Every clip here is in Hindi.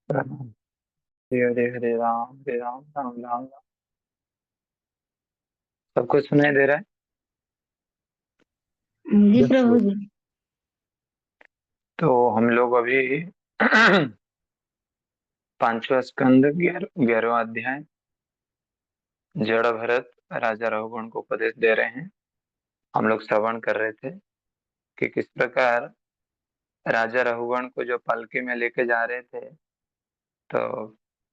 प्रणाम। हरे हरे राम, हरे राम, राम राम राम। सबको सुनाई दे रहा है? जी Yes, प्रभु sir। जी। तो हम लोग अभी पांचवा स्कंद 11वां अध्याय जड़ भरत राजा रघुगण को उपदेश दे रहे हैं। हम लोग श्रवण कर रहे थे कि किस प्रकार राजा रघुगण को जो पालकी में लेके जा रहे थे, तो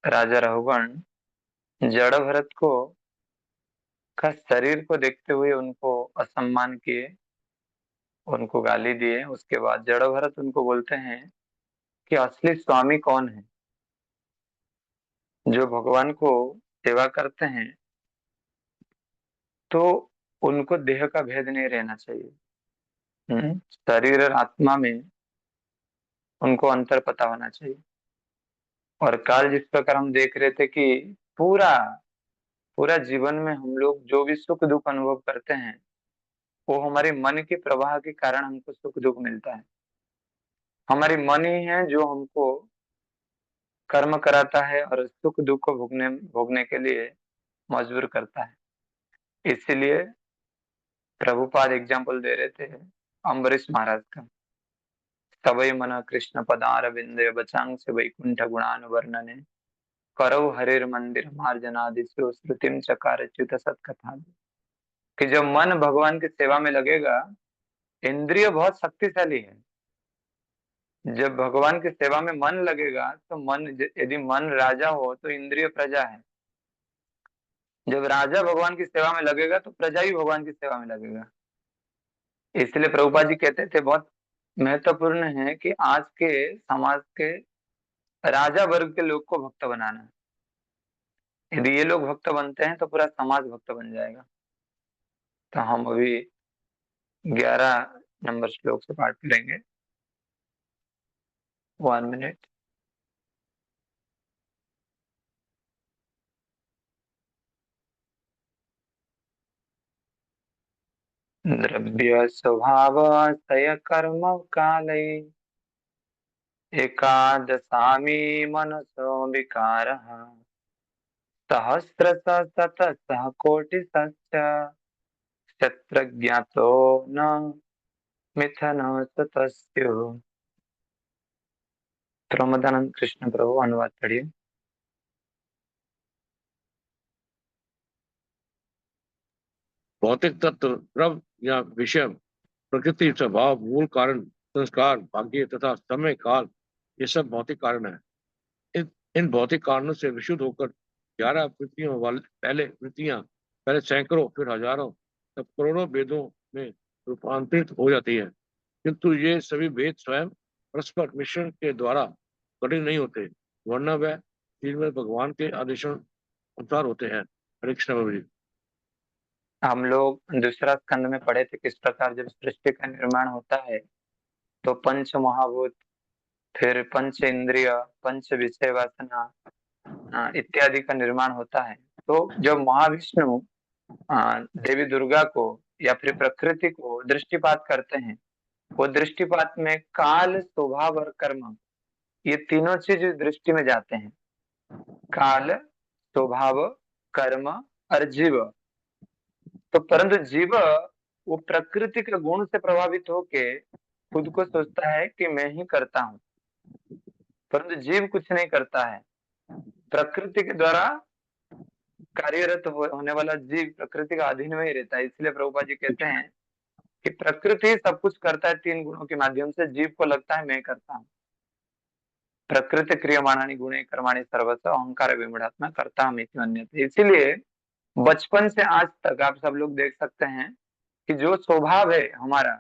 राजा रघुगण जड़ भरत को का शरीर को देखते हुए उनको असम्मान किए, उनको गाली दिए। उसके बाद जड़ भरत उनको बोलते हैं कि असली स्वामी कौन है। जो भगवान को सेवा करते हैं तो उनको देह का भेद नहीं रहना चाहिए। शरीर और आत्मा में उनको अंतर पता होना चाहिए। और काल जिस प्रकार हम देख रहे थे कि पूरा पूरा जीवन में हम लोग जो भी सुख दुख अनुभव करते हैं, वो हमारे मन के प्रवाह के कारण हमको सुख दुख मिलता है। हमारी मन ही है जो हमको कर्म कराता है और सुख दुख को भोगने भोगने के लिए मजबूर करता है। इसीलिए प्रभुपाद एग्जाम्पल दे रहे थे अम्बरीश महाराज का। तवै मन कृष्ण पदार विंदे बचांग से वैकुंठ गुणान वर्णने करौ हरिर मंदिर मार्जनादिशो श्रुतिम चकार च्युत सत्कथा। कि जब मन भगवान की सेवा में लगेगा, इंद्रिय बहुत शक्तिशाली है। जब भगवान की सेवा में मन लगेगा तो मन, यदि मन राजा हो तो इंद्रिय प्रजा है। जब राजा भगवान की सेवा में लगेगा तो प्रजा भी भगवान की सेवा में लगेगा। इसलिए प्रभुपाद जी कहते थे, बहुत महत्वपूर्ण है कि आज के समाज के राजा वर्ग के लोग को भक्त बनाना है। यदि ये लोग भक्त बनते हैं तो पूरा समाज भक्त बन जाएगा। तो हम अभी 11 नंबर श्लोक से पाठ करेंगे। 1 मिनट। द्रव्य स्वभाव तय कर्म काले एकादशामी मनसो विकार सहस्र सत सह कोटि शत्रज्ञातो न मिथुन तस्यो। प्रमोदानंद कृष्ण प्रभु अनुवाद पढ़िए। भौतिक तत्व, द्रव्य या विषय, प्रकृति, स्वभाव, मूल कारण, संस्कार, भाग्य तथा समय काल, ये सब भौतिक कारण है। इन भौतिक कारणों से विशुद्ध होकर 11 वृत्तियों वाले पहले सैकड़ों, फिर हजारों, तब करोड़ों वेदों में रूपांतरित हो जाती है। किंतु ये सभी वेद स्वयं परस्पर मिश्रण के द्वारा कठिन नहीं होते, वरना वह श्रीमद् भगवान के आदेशों अनुसार होते हैं। हरे कृष्ण प्रभु जी। हम लोग दूसरा स्कंद में पढ़े थे किस प्रकार जब सृष्टि का निर्माण होता है तो पंच महाभूत, फिर पंच इंद्रिय, पंच विषय वासना इत्यादि का निर्माण होता है। तो जब महाविष्णु देवी दुर्गा को या फिर प्रकृति को दृष्टिपात करते हैं, वो दृष्टिपात में काल, स्वभाव और कर्म, ये तीनों चीज दृष्टि में जाते हैं। काल, स्वभाव, कर्म और जीव। तो परंतु जीव वो प्रकृति के गुण से प्रभावित होके खुद को सोचता है कि मैं ही करता हूँ, परंतु जीव कुछ नहीं करता है। प्रकृति के द्वारा कार्यरत होने वाला जीव प्रकृति का अधीन में ही रहता है। इसलिए प्रभुपाद जी कहते हैं कि प्रकृति सब कुछ करता है तीन गुणों के माध्यम से, जीव को लगता है मैं करता हूँ। प्रकृति क्रियमाणानि गुणे कर्माणि सर्वस्व अहंकार विमूढ़ात्मा करता हम अन्यथा। इसीलिए बचपन से आज तक आप सब लोग देख सकते हैं कि जो स्वभाव है हमारा,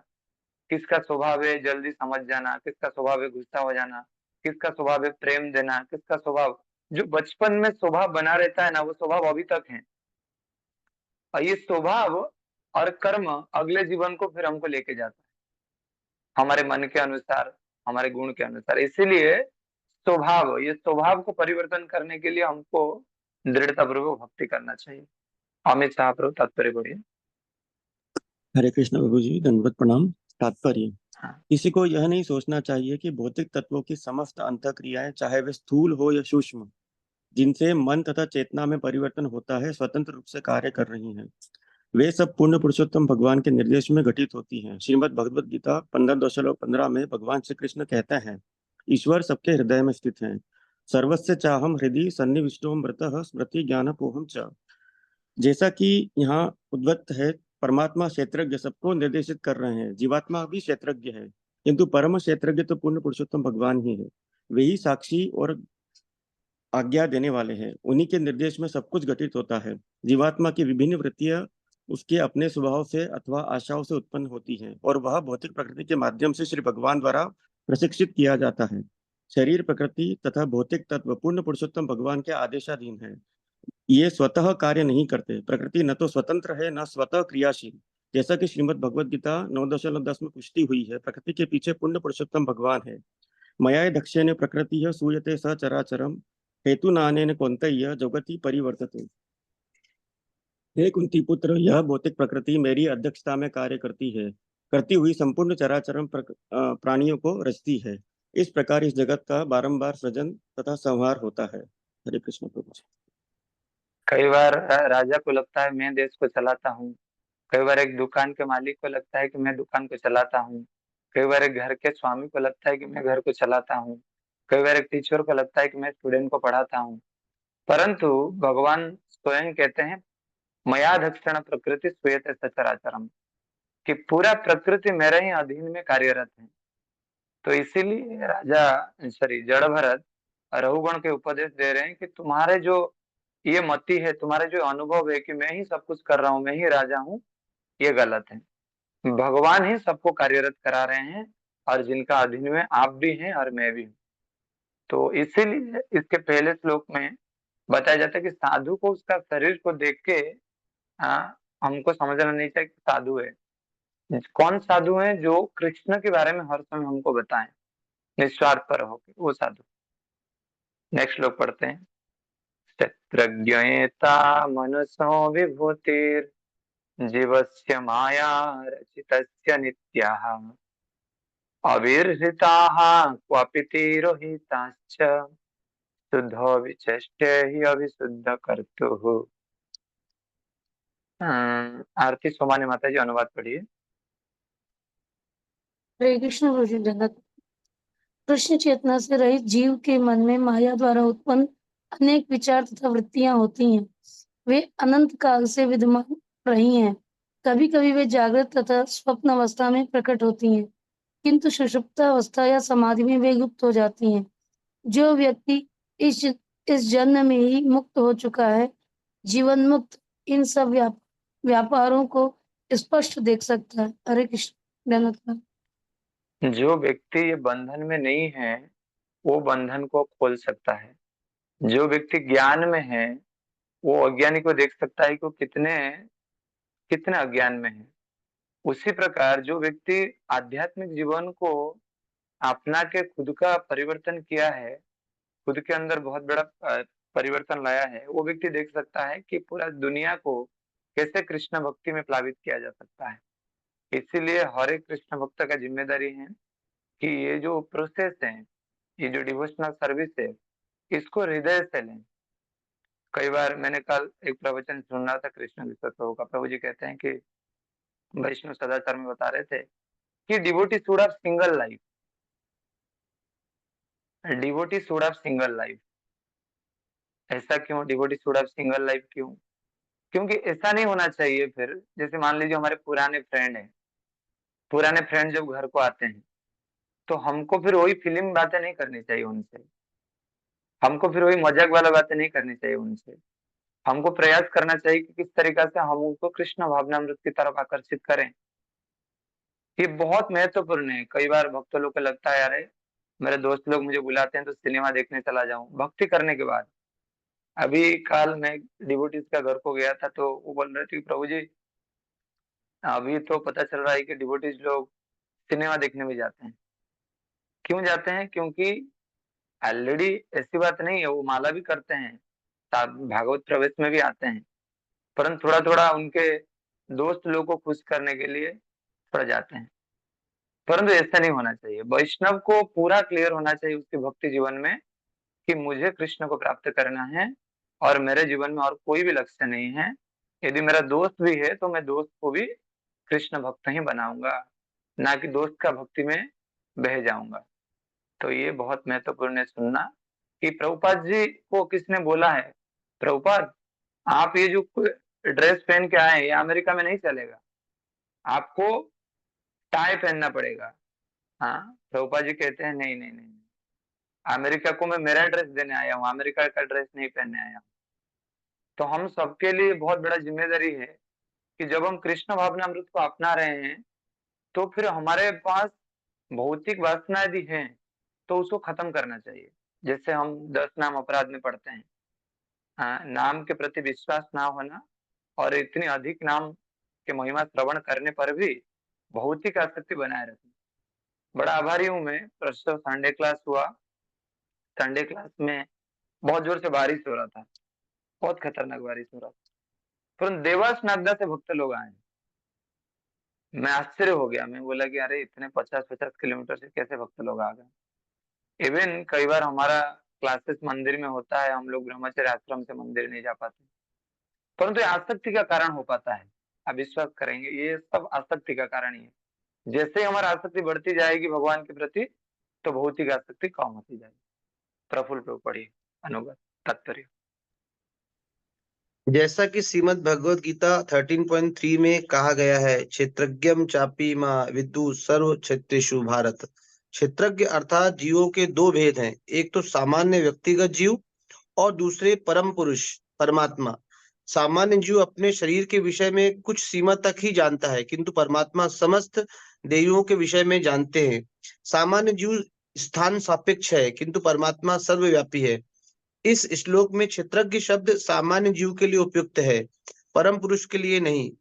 किसका स्वभाव है जल्दी समझ जाना, किसका स्वभाव है गुस्सा हो जाना, किसका स्वभाव है प्रेम देना, किसका स्वभाव, जो बचपन में स्वभाव बना रहता है ना, वो स्वभाव अभी तक है। और ये स्वभाव और कर्म अगले जीवन को फिर हमको लेके जाता है हमारे मन के अनुसार, हमारे गुण के अनुसार। इसीलिए स्वभाव, ये स्वभाव को परिवर्तन करने के लिए हमको दृढ़तापूर्वक भक्ति करना चाहिए। अमित शाह प्रभु तात्पर्य बढ़िए। हरे कृष्ण प्रभु जी, दंडवत प्रणाम। तात्पर्य। हाँ। किसी को यह नहीं सोचना चाहिए कि भौतिक तत्वों की समस्त अंतःक्रियाएं, चाहे वे स्थूल हो या सूक्ष्म, जिनसे मन तथा चेतना में परिवर्तन होता है, स्वतंत्र रूप से कार्य कर रही हैं। वे सब पूर्ण पुरुषोत्तम भगवान के निर्देश में घटित होती हैं। श्रीमद् भगवद गीता 15.15 में भगवान श्री कृष्ण कहते हैं, ईश्वर सबके हृदय में स्थित है। सर्वस्य चाहम हृदय सन्निविष्टो मृतः स्मृति ज्ञानपोहम च। जैसा कि यहाँ उद्वक्त है, परमात्मा क्षेत्रज्ञ सबको निर्देशित कर रहे हैं। जीवात्मा भी क्षेत्रज्ञ है, किंतु परम क्षेत्रज्ञ तो पूर्ण पुरुषोत्तम भगवान ही है। वे ही साक्षी और आज्ञा देने वाले हैं। उन्हीं के निर्देश में सब कुछ घटित होता है। जीवात्मा की विभिन्न वृत्तियां उसके अपने स्वभाव से अथवा आशाओं से उत्पन्न होती हैं, और वह भौतिक प्रकृति के माध्यम से श्री भगवान द्वारा प्रशिक्षित किया जाता है। शरीर, प्रकृति तथा भौतिक तत्व पूर्ण पुरुषोत्तम भगवान के आदेशाधीन है। ये स्वतः कार्य नहीं करते। प्रकृति न तो स्वतंत्र है, न स्वतः क्रियाशील। जैसा कि श्रीमद् भगवद गीता 9.10 में पुष्टि हुई है, प्रकृति के पीछे पूर्ण पुरुषोत्तम भगवान है। मया दक्षेण प्रकृति सूयते सचराचरम हेतु नानेन कौन्तेय जगति परिवर्तते। हे कुंती पुत्र, यह भौतिक प्रकृति मेरी अध्यक्षता में कार्य करती है, करती हुई संपूर्ण चराचरम प्राणियों को रचती है। इस प्रकार इस जगत का बारंबार सृजन तथा संहार होता है। हरे कृष्ण प्रभु जी। कई बार राजा को लगता है मैं देश को चलाता हूँ। कई बार एक दुकान के मालिक को लगता है कि मैं दुकान को चलाता हूँ। कई बार एक घर के स्वामी को लगता है कि मैं घर को चलाता हूँ। कई बार एक टीचर को लगता है कि मैं स्टूडेंट को पढ़ाता हूँ। परंतु भगवान स्वयं कहते हैं, मयाधक्षण प्रकृति श्रूयते सचराचरम, कि पूरा प्रकृति मेरे ही अधीन में कार्यरत है। तो इसीलिए राजा सॉरी जड़ भरत रघुगण के उपदेश दे रहे हैं कि तुम्हारे जो ये मति है, तुम्हारे जो अनुभव है कि मैं ही सब कुछ कर रहा हूँ, मैं ही राजा हूँ, ये गलत है। भगवान ही सबको कार्यरत करा रहे हैं, और जिनका अधीन में आप भी हैं और मैं भी हूँ। तो इसीलिए इसके पहले श्लोक में बताया जाता है कि साधु को उसका शरीर को देख के हमको समझना नहीं चाहिए कि साधु है। कौन साधु है? जो कृष्ण के बारे में हर समय हमको बताएं, निस्वार्थ पर होके, वो साधु। नेक्स्ट श्लोक पढ़ते हैं। शत्रज्ञता मनसो विभूतिर जीवस्य माया रचितस्य नित्याः अविर्हिताः क्वापि तिरोहिताश्च शुद्धो विचेष्टे हि अविशुद्ध कर्तुः। आरती सोमानी माता जी, अनुवाद पढ़िए। हरे कृष्ण प्रभु जगत। कृष्ण चेतना से रहित जीव के मन में माया द्वारा उत्पन्न अनेक विचार तथा वृत्तियां होती हैं। वे अनंत काल से विद्यमान रही हैं। कभी कभी वे जागृत तथा स्वप्न अवस्था में प्रकट होती हैं, किंतु सुषुप्त अवस्था या समाधि में वे गुप्त हो जाती हैं। जो व्यक्ति इस जन्म में ही मुक्त हो चुका है, जीवन मुक्त, इन सब व्यापारों को स्पष्ट देख सकता है। हरे कृष्ण धन्यवाद। जो व्यक्ति ये बंधन में नहीं है, वो बंधन को खोल सकता है। जो व्यक्ति ज्ञान में है, वो अज्ञानी को देख सकता है कि वो कितने कितने अज्ञान में है। उसी प्रकार जो व्यक्ति आध्यात्मिक जीवन को अपना के खुद का परिवर्तन किया है, खुद के अंदर बहुत बड़ा परिवर्तन लाया है, वो व्यक्ति देख सकता है कि पूरा दुनिया को कैसे कृष्ण भक्ति में प्लावित किया जा सकता है। इसीलिए हर एक कृष्ण भक्त का जिम्मेदारी है कि ये जो प्रोसेस है, ये जो डिवोशनल सर्विस है, इसको हृदय से लें। कई बार मैंने कल एक प्रवचन सुन रहा था कृष्ण विश्व का। प्रभु जी कहते हैं कि वैष्णव सदाचार में बता रहे थे कि devotee should have single life, devotee should have single life. ऐसा क्यों? Devotee should have single life क्यों? क्योंकि ऐसा नहीं होना चाहिए फिर, जैसे मान लीजिए हमारे पुराने फ्रेंड हैं, पुराने फ्रेंड जब घर को आते हैं तो हमको फिर वही फिल्म बातें नहीं करनी चाहिए उनसे, हमको फिर वही मजाक वाला बातें नहीं करनी चाहिए उनसे। हमको प्रयास करना चाहिए कि किस तरीका से हम उनको कृष्ण भावनामृत की तरफ आकर्षित करें। ये बहुत महत्वपूर्ण है। कई बार भक्त लोग को लगता है, अरे मेरे दोस्त लोग मुझे बुलाते हैं तो सिनेमा देखने चला जाऊं भक्ति करने के बाद। अभी कल मैं डिवोटीज का घर को गया था, तो वो बोल रहे थे कि प्रभु जी, अभी तो पता चल रहा है कि डिवोटीज लोग सिनेमा देखने भी जाते हैं। क्यों जाते हैं? क्योंकि ऑलरेडी ऐसी बात नहीं है, वो माला भी करते हैं, भागवत प्रवेश में भी आते हैं, परंतु थोड़ा थोड़ा उनके दोस्त लोग को खुश करने के लिए थोड़ा जाते हैं। परंतु ऐसा नहीं होना चाहिए। वैष्णव को पूरा क्लियर होना चाहिए उसके भक्ति जीवन में कि मुझे कृष्ण को प्राप्त करना है और मेरे जीवन में और कोई भी लक्ष्य नहीं है। यदि मेरा दोस्त भी है तो मैं दोस्त को भी कृष्ण भक्त ही बनाऊंगा, ना कि दोस्त का भक्ति में बह जाऊंगा। तो ये बहुत महत्वपूर्ण है सुनना कि प्रभुपाद जी को किसने बोला है, प्रभुपाद आप ये जो ड्रेस पहन के आए ये अमेरिका में नहीं चलेगा, आपको टाई पहनना पड़ेगा। हाँ, प्रभुपाद जी कहते हैं नहीं नहीं नहीं, अमेरिका को मैं मेरा ड्रेस देने आया हूँ, अमेरिका का ड्रेस नहीं पहनने आया हूँ। तो हम सबके लिए बहुत बड़ा जिम्मेदारी है कि जब हम कृष्ण भावनामृत को अपना रहे हैं तो फिर हमारे पास भौतिक वासना यदि है तो उसको खत्म करना चाहिए। जैसे हम 10 नाम अपराध में पढ़ते हैं, नाम के प्रति विश्वास ना होना और इतनी अधिक नाम के महिमा श्रवण करने पर भी भौतिक आसक्ति बनाए रखना। बड़ा आभारी हूं मैं, परसों संडे क्लास हुआ, संडे क्लास में बहुत जोर से बारिश हो रहा था, बहुत खतरनाक बारिश हो रहा था, परंतु देवास नागदा से भक्त लोग आए। मैं आश्चर्य हो गया, मैं बोला कि अरे इतने 50-50 किलोमीटर से कैसे भक्त लोग आ गए। इवन कई बार हमारा क्लासेस मंदिर में होता है, हम लोग ब्रह्मचर्य आश्रम से मंदिर नहीं जा पाते, परंतु ये आसक्ति का कारण हो पाता है। आप विश्वास करेंगे ये सब आसक्ति का कारण ही है। जैसे ही हमारी आसक्ति बढ़ती जाएगी भगवान के प्रति तो भौतिक आसक्ति कम होती जाएगी। प्रफुल्ल प्रभु पढ़िए अनुवाद तात्पर्य। जैसा कि श्रीमद् भगवद गीता 13.3 में कहा गया है, क्षेत्रज्ञम चापी माँ विदु सर्व क्षेत्रेषु भारत। क्षेत्रज्ञ अर्थात जीवों के दो भेद हैं, एक तो सामान्य व्यक्तिगत जीव और दूसरे परम पुरुष परमात्मा। सामान्य जीव अपने शरीर के विषय में कुछ सीमा तक ही जानता है, किंतु परमात्मा समस्त देवियों के विषय में जानते हैं। सामान्य जीव स्थान सापेक्ष है, किंतु परमात्मा सर्वव्यापी है। इस श्लोक में क्षेत्रज्ञ शब्द सामान्य जीव के लिए उपयुक्त है, परम पुरुष के लिए नहीं।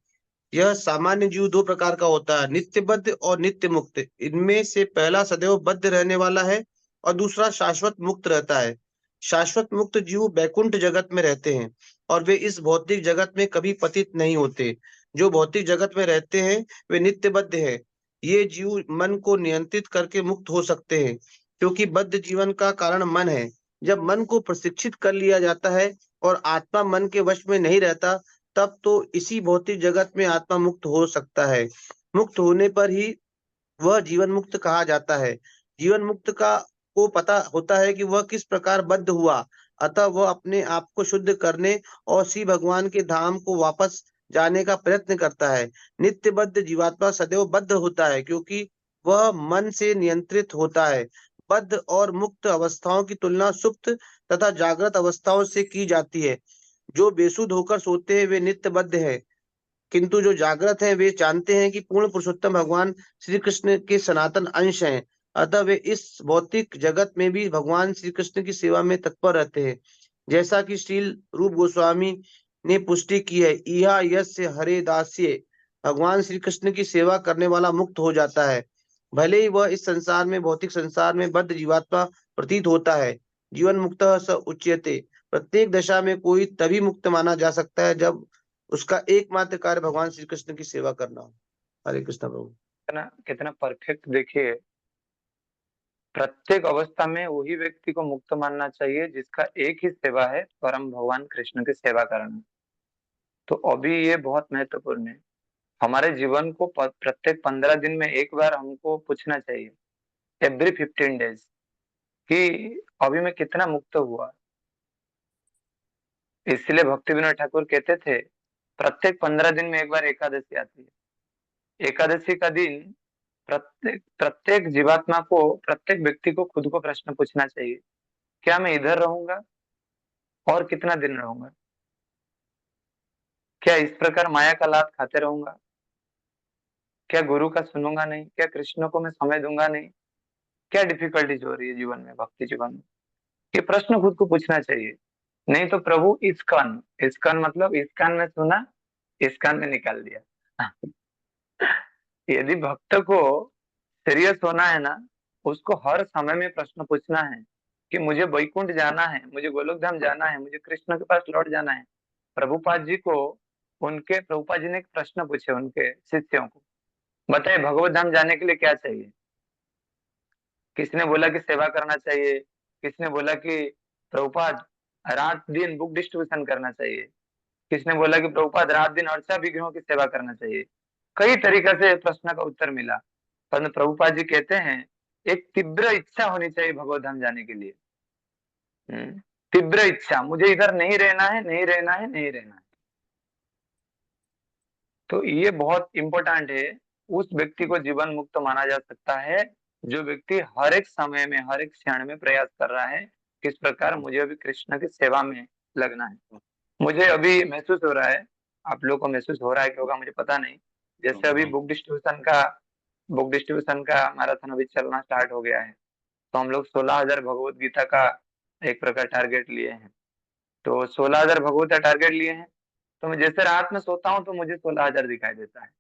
यह सामान्य जीव दो प्रकार का होता है, नित्यबद्ध और नित्य मुक्त। इनमें से पहला सदैव बद्ध रहने वाला है और दूसरा शाश्वत मुक्त रहता है। शाश्वत मुक्त जीव बैकुंठ जगत में रहते हैं और वे इस भौतिक जगत में कभी पतित नहीं होते। जो भौतिक जगत में रहते हैं वे नित्यबद्ध हैं। ये जीव मन को नियंत्रित करके मुक्त हो सकते हैं, क्योंकि बद्ध जीवन का कारण मन है। जब मन को प्रशिक्षित कर लिया जाता है और आत्मा मन के वश में नहीं रहता, तब तो इसी भौतिक जगत में आत्मा मुक्त हो सकता है। मुक्त होने पर ही वह जीवन मुक्त कहा जाता है। जीवन मुक्त का को पता होता है कि वह किस प्रकार बद्ध हुआ, अतः वह अपने आप को शुद्ध करने और श्री भगवान के धाम को वापस जाने का प्रयत्न करता है। नित्यबद्ध जीवात्मा सदैव बद्ध होता है, क्योंकि वह मन से नियंत्रित होता है। बद्ध और मुक्त अवस्थाओं की तुलना सुप्त तथा जागृत अवस्थाओं से की जाती है। जो बेसुध होकर सोते हैं वे नित्यबद्ध हैं, किंतु जो जागृत हैं वे जानते हैं कि पूर्ण पुरुषोत्तम भगवान श्री कृष्ण के सनातन अंश हैं। अतः वे इस भौतिक जगत में भी भगवान श्री कृष्ण की सेवा में तत्पर रहते हैं। जैसा कि श्रील रूप गोस्वामी ने पुष्टि की है, इहा यस्य हरे दास्य, भगवान श्री कृष्ण की सेवा करने वाला मुक्त हो जाता है। भले ही वह इस संसार में भौतिक संसार में बद्ध जीवात्मा प्रतीत होता है। जीवन मुक्त स उच्यते। प्रत्येक दशा में कोई तभी मुक्त माना जा सकता है जब उसका एकमात्र कार्य भगवान श्री कृष्ण की सेवा करना हो। हरे कृष्ण प्रभु। कितना कितना परफेक्ट देखिए, प्रत्येक अवस्था में वही व्यक्ति को मुक्त मानना चाहिए जिसका एक ही सेवा है, परम भगवान कृष्ण की सेवा करना। तो अभी ये बहुत महत्वपूर्ण है। हमारे जीवन को प्रत्येक 15 दिन में एक बार हमको पूछना चाहिए, एवरी 15 डेज, कि अभी मैं कितना मुक्त हुआ। इसलिए भक्ति विनोद ठाकुर कहते थे प्रत्येक 15 दिन में एक बार एकादशी आती है। एकादशी का दिन प्रत्येक प्रत्येक जीवात्मा को, प्रत्येक व्यक्ति को खुद को प्रश्न पूछना चाहिए, क्या मैं इधर रहूंगा और कितना दिन रहूंगा? क्या इस प्रकार माया का लाभ खाते रहूंगा? क्या गुरु का सुनूंगा नहीं? क्या कृष्ण को मैं समय दूंगा नहीं? क्या डिफिकल्टीज हो रही है जीवन में, भक्ति जीवन में? ये प्रश्न खुद को पूछना चाहिए। नहीं तो प्रभु इस्कॉन, इस्कॉन मतलब इस कान में सुना इस कान में निकाल दिया। यदि भक्त को सीरियस होना है ना, उसको हर समय में प्रश्न पूछना है कि मुझे वैकुंठ जाना है, मुझे गोलोक धाम जाना है, मुझे कृष्ण के पास लौट जाना है। प्रभुपाद जी ने एक प्रश्न पूछे उनके शिष्यों को, बताइए भगवत धाम जाने के लिए क्या चाहिए? किसने बोला कि सेवा करना चाहिए? किसने बोला कि प्रभुपाद रात दिन बुक डिस्ट्रीब्यूशन करना चाहिए? किसने बोला कि प्रभुपाद रात दिन अर्चा विग्रहों की सेवा करना चाहिए? कई तरीका से प्रश्न का उत्तर मिला, पर प्रभुपाद जी कहते हैं एक तीव्र इच्छा होनी चाहिए भगवत धाम जाने के लिए। तीव्र इच्छा, मुझे इधर नहीं रहना है, नहीं रहना है, नहीं रहना है। तो ये बहुत इंपॉर्टेंट है। उस व्यक्ति को जीवन मुक्त माना जा सकता है जो व्यक्ति हर एक समय में, हर एक क्षण में प्रयास कर रहा है किस प्रकार मुझे अभी कृष्ण की सेवा में लगना है। मुझे अभी महसूस हो रहा है, आप लोगों को महसूस हो रहा है कि होगा मुझे पता नहीं, जैसे अभी बुक डिस्ट्रीब्यूशन का मैराथन अभी चलना स्टार्ट हो गया है, तो हम लोग 16,000 भगवत गीता का एक प्रकार टारगेट लिए हैं। तो 16,000 भगवत टारगेट लिए हैं, तो मैं जैसे रात में सोता हूँ तो मुझे 16,000 दिखाई देता है।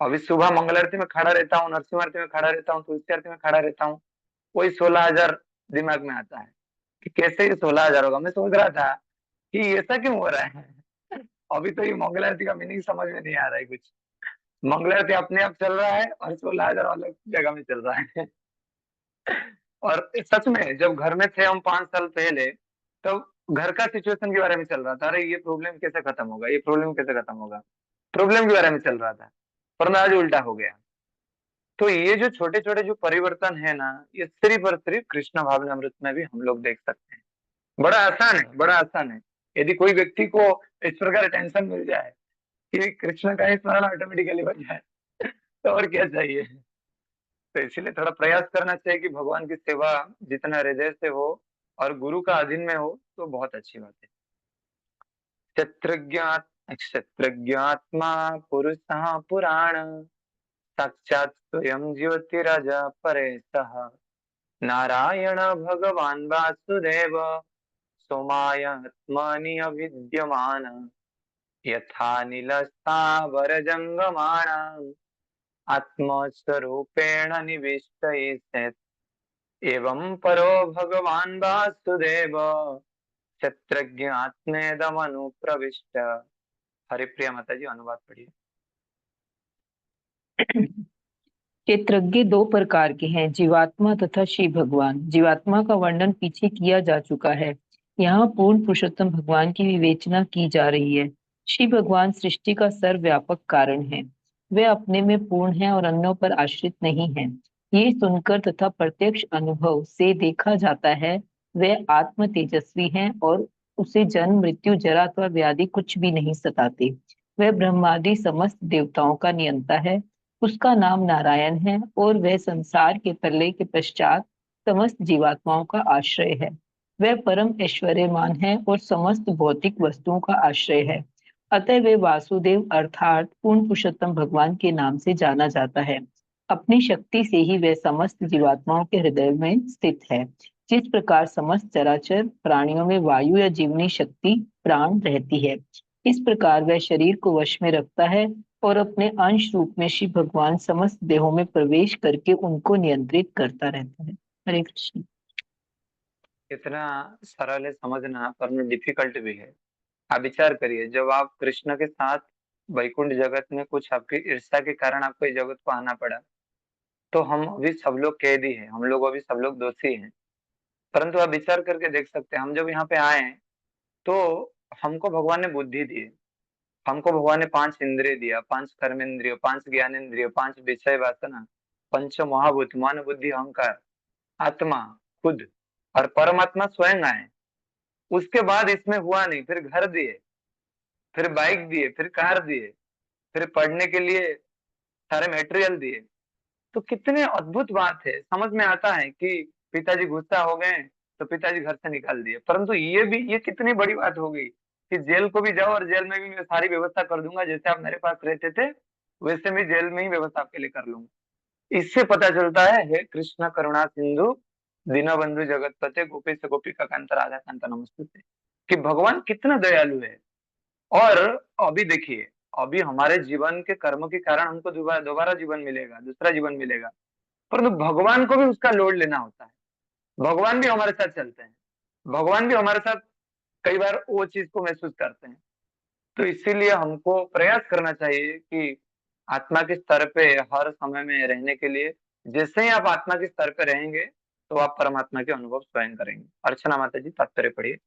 अभी सुबह मंगल आरती में खड़ा रहता हूँ, नरसिंह आरती में खड़ा रहता हूँ, तुलसी आरती में खड़ा रहता हूँ, वही 16,000 दिमाग में आता है कि कैसे ये 16,000 होगा। मैं सोच रहा था कि ऐसा क्यों हो रहा है। अभी तो ये मंगल आरती का मीनिंग समझ में नहीं आ रहा है कुछ। मंगल आरती अपने आप चल रहा है और 16,000 अलग जगह में चल रहा है। और सच में जब घर में थे हम 5 साल पहले, तो घर का सिचुएशन के बारे में चल रहा था, अरे ये प्रॉब्लम कैसे खत्म होगा, ये प्रॉब्लम कैसे खत्म होगा, प्रॉब्लम के बारे में चल रहा था। पर आज उल्टा हो गया। तो ये जो छोटे छोटे जो परिवर्तन है ना, ये सिर्फ और सिर्फ कृष्ण भावनामृत में भी हम लोग देख सकते हैं। बड़ा आसान है, बड़ा आसान है। यदि कोई व्यक्ति को इस प्रकार टेंशन मिल जाए कि कृष्ण का स्मरण ऑटोमेटिकली हो जाए, तो और क्या चाहिए। तो इसीलिए थोड़ा प्रयास करना चाहिए कि भगवान की सेवा जितना हृदय से हो और गुरु का अधीन में हो तो बहुत अच्छी बात है। क्षत्रज्ञात्मा पुरुषः पुराण साक्षात् स्वयं ज्योतिराजा परेशः नारायण भगवान वासुदेव सोमायात्मनि अविद्यमान यथा नीलस्थावर जंगमाणाम् आत्मस्वरूपेण निविष्ट एवं परो भगवान वासुदेव क्षत्रज्ञ आत्मेदमनुप्रविष्ट। हरिप्रिया माता जी अनुवाद पढ़िए। क्षेत्रज्ञ दो प्रकार के हैं, जीवात्मा तथा शिव भगवान। जीवात्मा का वर्णन पीछे किया जा चुका है, यहाँ पूर्ण पुरुषोत्तम भगवान की विवेचना की जा रही है। शिव भगवान सृष्टि का सर्वव्यापक कारण है, वे अपने में पूर्ण है और अन्यों पर आश्रित नहीं है। ये सुनकर तथा प्रत्यक्ष अनुभव से देखा जाता है वे आत्म तेजस्वी हैं और उसे जन्म मृत्यु जरा अथवा व्याधि कुछ भी नहीं सताते। वह ब्रह्मादि समस्त देवताओं का नियंता है, उसका नाम नारायण है और वह संसार के प्रलय के पश्चात समस्त जीवात्माओं का आश्रय है। वह परम ऐश्वर्यमान है और समस्त भौतिक वस्तुओं का आश्रय है। अतः वे वासुदेव अर्थात पूर्ण पुरुषोत्तम भगवान के नाम से जाना जाता है। अपनी शक्ति से ही वह समस्त जीवात्माओं के हृदय में स्थित है। जिस प्रकार समस्त चराचर प्राणियों में वायु या जीवनी शक्ति प्राण रहती है, इस प्रकार वह शरीर को वश में रखता है और अपने अंश रूप में शिव भगवान समस्त देहों में प्रवेश करके उनको नियंत्रित करता रहता है। हरे कृष्ण। इतना सरल है समझना, पर डिफिकल्ट भी है। आप विचार करिए, जब आप कृष्ण के साथ वैकुंठ जगत में कुछ आपकी ईर्ष्या के कारण आपको इस जगत को आना पड़ा, तो हम अभी सब लोग कैदी हैं, हम लोग अभी सब लोग दोषी हैं। परंतु आप विचार करके देख सकते हैं, हम जब यहाँ पे आए तो हमको भगवान ने बुद्धि दी, हमको भगवान ने 5 इंद्रिय दिया, 5 कर्मेंद्रिय, 5 ज्ञानेंद्रिय, 5 विषय वासना, पंच महाभूत, मन बुद्धि अहंकार, आत्मा खुद और परमात्मा स्वयं आए। उसके बाद इसमें हुआ नहीं, फिर घर दिए, फिर बाइक दिए, फिर कार दिए, फिर पढ़ने के लिए सारे मटेरियल दिए। तो कितने अद्भुत बात है। समझ में आता है कि पिताजी गुस्सा हो गए तो पिताजी घर से निकाल दिए, परंतु ये कितनी बड़ी बात हो गई कि जेल को भी जाओ और जेल में भी मैं सारी व्यवस्था कर दूंगा, जैसे आप मेरे पास रहते थे वैसे मैं जेल में ही व्यवस्था आपके लिए कर लूंगा। इससे पता चलता है हे कृष्ण करुणा सिंधु दीनबंधु जगतपते गोपी से गोपिका कांत राधा कांत नमस्तुते, कि भगवान कितना दयालु है। और अभी देखिए, अभी हमारे जीवन के कर्म के कारण हमको दोबारा जीवन मिलेगा, दूसरा जीवन मिलेगा, परंतु भगवान को भी उसका लोड लेना होता है। भगवान भी हमारे साथ चलते हैं, भगवान भी हमारे साथ कई बार वो चीज को महसूस करते हैं। तो इसीलिए हमको प्रयास करना चाहिए कि आत्मा के स्तर पे हर समय में रहने के लिए जैसे ही आप आत्मा के स्तर पे रहेंगे तो आप परमात्मा के अनुभव स्वयं करेंगे। अर्चना माता जी तात्पर्य पढ़िए।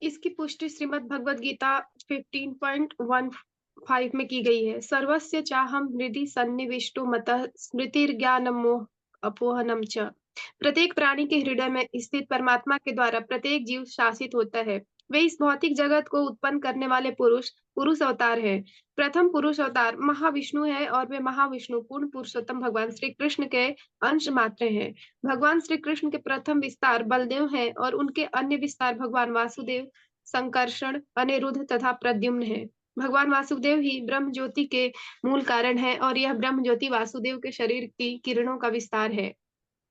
इसकी पुष्टि श्रीमद् भगवद गीता 15.15 में की गई है। सर्वस्य चाहम हृदि सन्निविष्टो मतः स्मृतिर्ज्ञानमोह अपोहनम च। प्रत्येक प्राणी के हृदय में स्थित परमात्मा के द्वारा प्रत्येक जीव शासित होता है। वे इस भौतिक जगत को उत्पन्न करने वाले पुरुष अवतार है। प्रथम पुरुष अवतार महाविष्णु है और वे महाविष्णु पूर्ण पुरुषोत्तम भगवान श्री कृष्ण के अंश मात्र हैं। भगवान श्री कृष्ण के प्रथम विस्तार बलदेव हैं और उनके अन्य विस्तार भगवान वासुदेव, संकर्षण, अनिरुद्ध तथा प्रद्युम्न है। भगवान वासुदेव ही ब्रह्म ज्योति के मूल कारण है और यह ब्रह्म ज्योति वासुदेव के शरीर की किरणों का विस्तार है,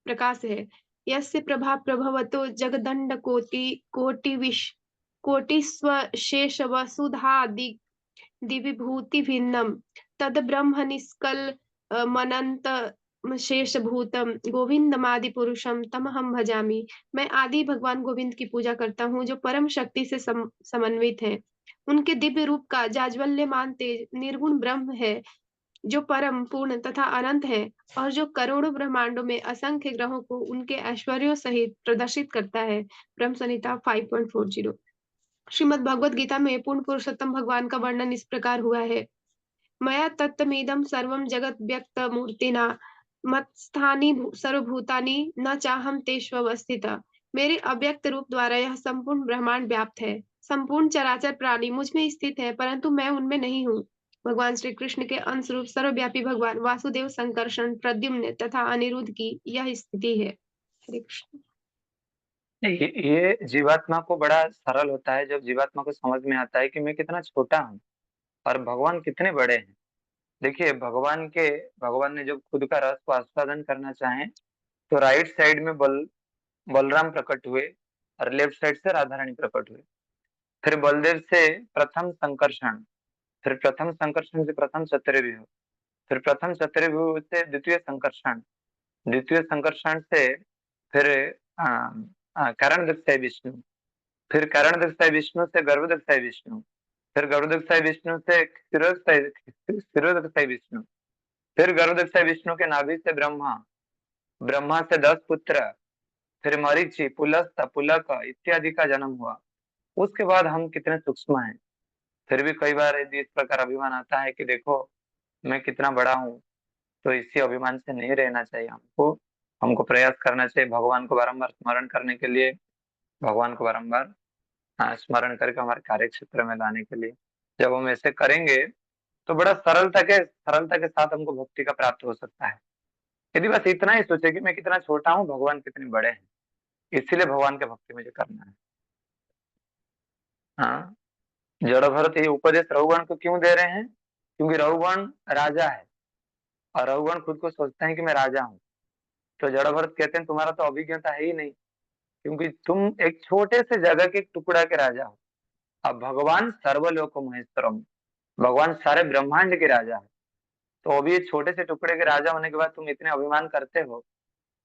प्रकाश है। यस्य प्रभा प्रभवतो जगदंड कोटि शेष वसुधादि दिविभूति भिन्नम तद ब्रह्म निष्कल मनंत शेष भूतम गोविंदमादि पुरुषम तमहम भजामि। मैं आदि भगवान गोविंद की पूजा करता हूँ जो परम शक्ति से समन्वित है। उनके दिव्य रूप का जाज्वल्यमान तेज निर्गुण ब्रह्म है जो परम पूर्ण तथा अनंत है और जो करोड़ों ब्रह्मांडों में असंख्य ग्रहों को उनके ऐश्वर्यों सहित प्रदर्शित करता है। ब्रह्म संहिता 5.40। श्रीमद् भगवद गीता में पूर्ण पुरुषोत्तम भगवान का वर्णन इस प्रकार हुआ है। मया तत्तमेदं सर्वं जगत व्यक्त मूर्तिना मत्स्थानि सर्वभूतानि न चाहम तेष्वस्थिता। मेरे अव्यक्त रूप द्वारा यह संपूर्ण ब्रह्मांड व्याप्त है। संपूर्ण चराचर प्राणी मुझ में स्थित है परंतु मैं उनमें नहीं हूँ। भगवान श्री कृष्ण के अंश रूप सर्वव्यापी भगवान वासुदेव, संकर्षण, प्रद्युम्न तथा अनिरुद्ध की यह स्थिति है। हरे कृष्ण। ये जीवात्मा को बड़ा सरल होता है जब जीवात्मा को समझ में आता है कि मैं कितना छोटा हूँ और भगवान कितने बड़े हैं। देखिए भगवान ने जब खुद का रस को आस्वादन करना चाहे तो राइट साइड में बलराम प्रकट हुए और लेफ्ट साइड से राधा रानी प्रकट हुए। फिर बलदेव से प्रथम संकर्षण, फिर प्रथम संकर्षण से प्रथम चतुर्व्यूह, फिर प्रथम चतुर्व्यूह से द्वितीय संकर्षण, द्वितीय संकर्षण से फिर कारण विष्णु, फिर कारण विष्णु से गर्भदक्षाई विष्णु, फिर गर्भदक्षाई विष्णु से क्षीरोदक्षाई विष्णु, फिर गर्भदक्षाई विष्णु के नाभि से ब्रह्मा, ब्रह्मा से 10 पुत्र, फिर मरीचि, पुलस्त्य, पुलक इत्यादि का जन्म हुआ। उसके बाद हम कितने सूक्ष्म हैं। फिर भी कई बार यदि इस प्रकार अभिमान आता है कि देखो मैं कितना बड़ा हूँ, तो इसी अभिमान से नहीं रहना चाहिए। हमको प्रयास करना चाहिए भगवान को बारंबार स्मरण करने के लिए, भगवान को बारंबार स्मरण करके हमारे कार्य क्षेत्र में लाने के लिए। जब हम ऐसे करेंगे तो बड़ा सरलता के साथ हमको भक्ति का प्राप्त हो सकता है। यदि बस इतना ही सोचे कि मैं कितना छोटा हूँ, भगवान कितने बड़े हैं, इसीलिए भगवान के भक्ति मुझे करना है। हाँ, जड़ भरत ये उपदेश रघुगण को क्यों दे रहे हैं? क्योंकि रघुगण राजा है और रघुगण खुद को सोचते हैं कि मैं राजा हूँ। तो जड़ भरत कहते हैं तुम्हारा तो अभिज्ञता है ही नहीं, क्योंकि तुम एक छोटे से जगह के टुकड़ा के राजा हो। अब भगवान सर्वलोक महेश्वरम, भगवान सारे ब्रह्मांड के राजा है। तो अभी ये छोटे से टुकड़े के राजा होने के बाद तुम इतने अभिमान करते हो,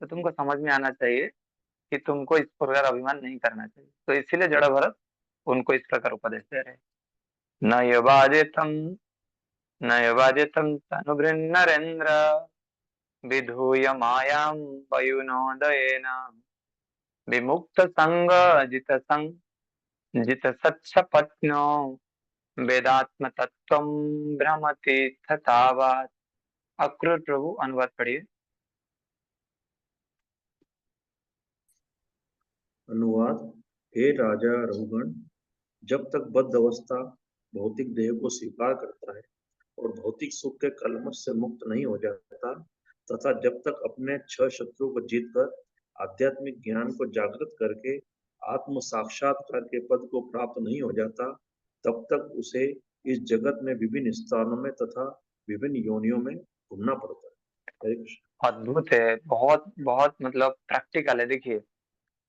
तो तुमको समझ में आना चाहिए कि तुमको इस प्रकार अभिमान नहीं करना चाहिए। तो इसीलिए जड़ भरत उनको इस प्रकार उपदेश दे रहे। न यवादितम तनुभृन्नरेन्द्र विधूय मायां वयुनोदयेन विमुक्त संग जित सच्चपत्नो वेदात्म तत्वं भ्रमति तथावत्। अक्रूर प्रभु अनुवाद पढ़िए। अनुवाद। हे राजा रघुगण, जब तक बद्ध अवस्था भौतिक देह को स्वीकार करता है और भौतिक सुख के कलमश से मुक्त नहीं हो जाता तथा जब तक अपने 6 शत्रु को जीतकर आध्यात्मिक ज्ञान को जागृत करके आत्म साक्षात्कार के पद को प्राप्त नहीं हो जाता, तब तक उसे इस जगत में विभिन्न स्थानों में तथा विभिन्न योनियों में घूमना पड़ता है। हरे कृष्ण। अद्भुत है, बहुत बहुत मतलब प्रैक्टिकल है। देखिए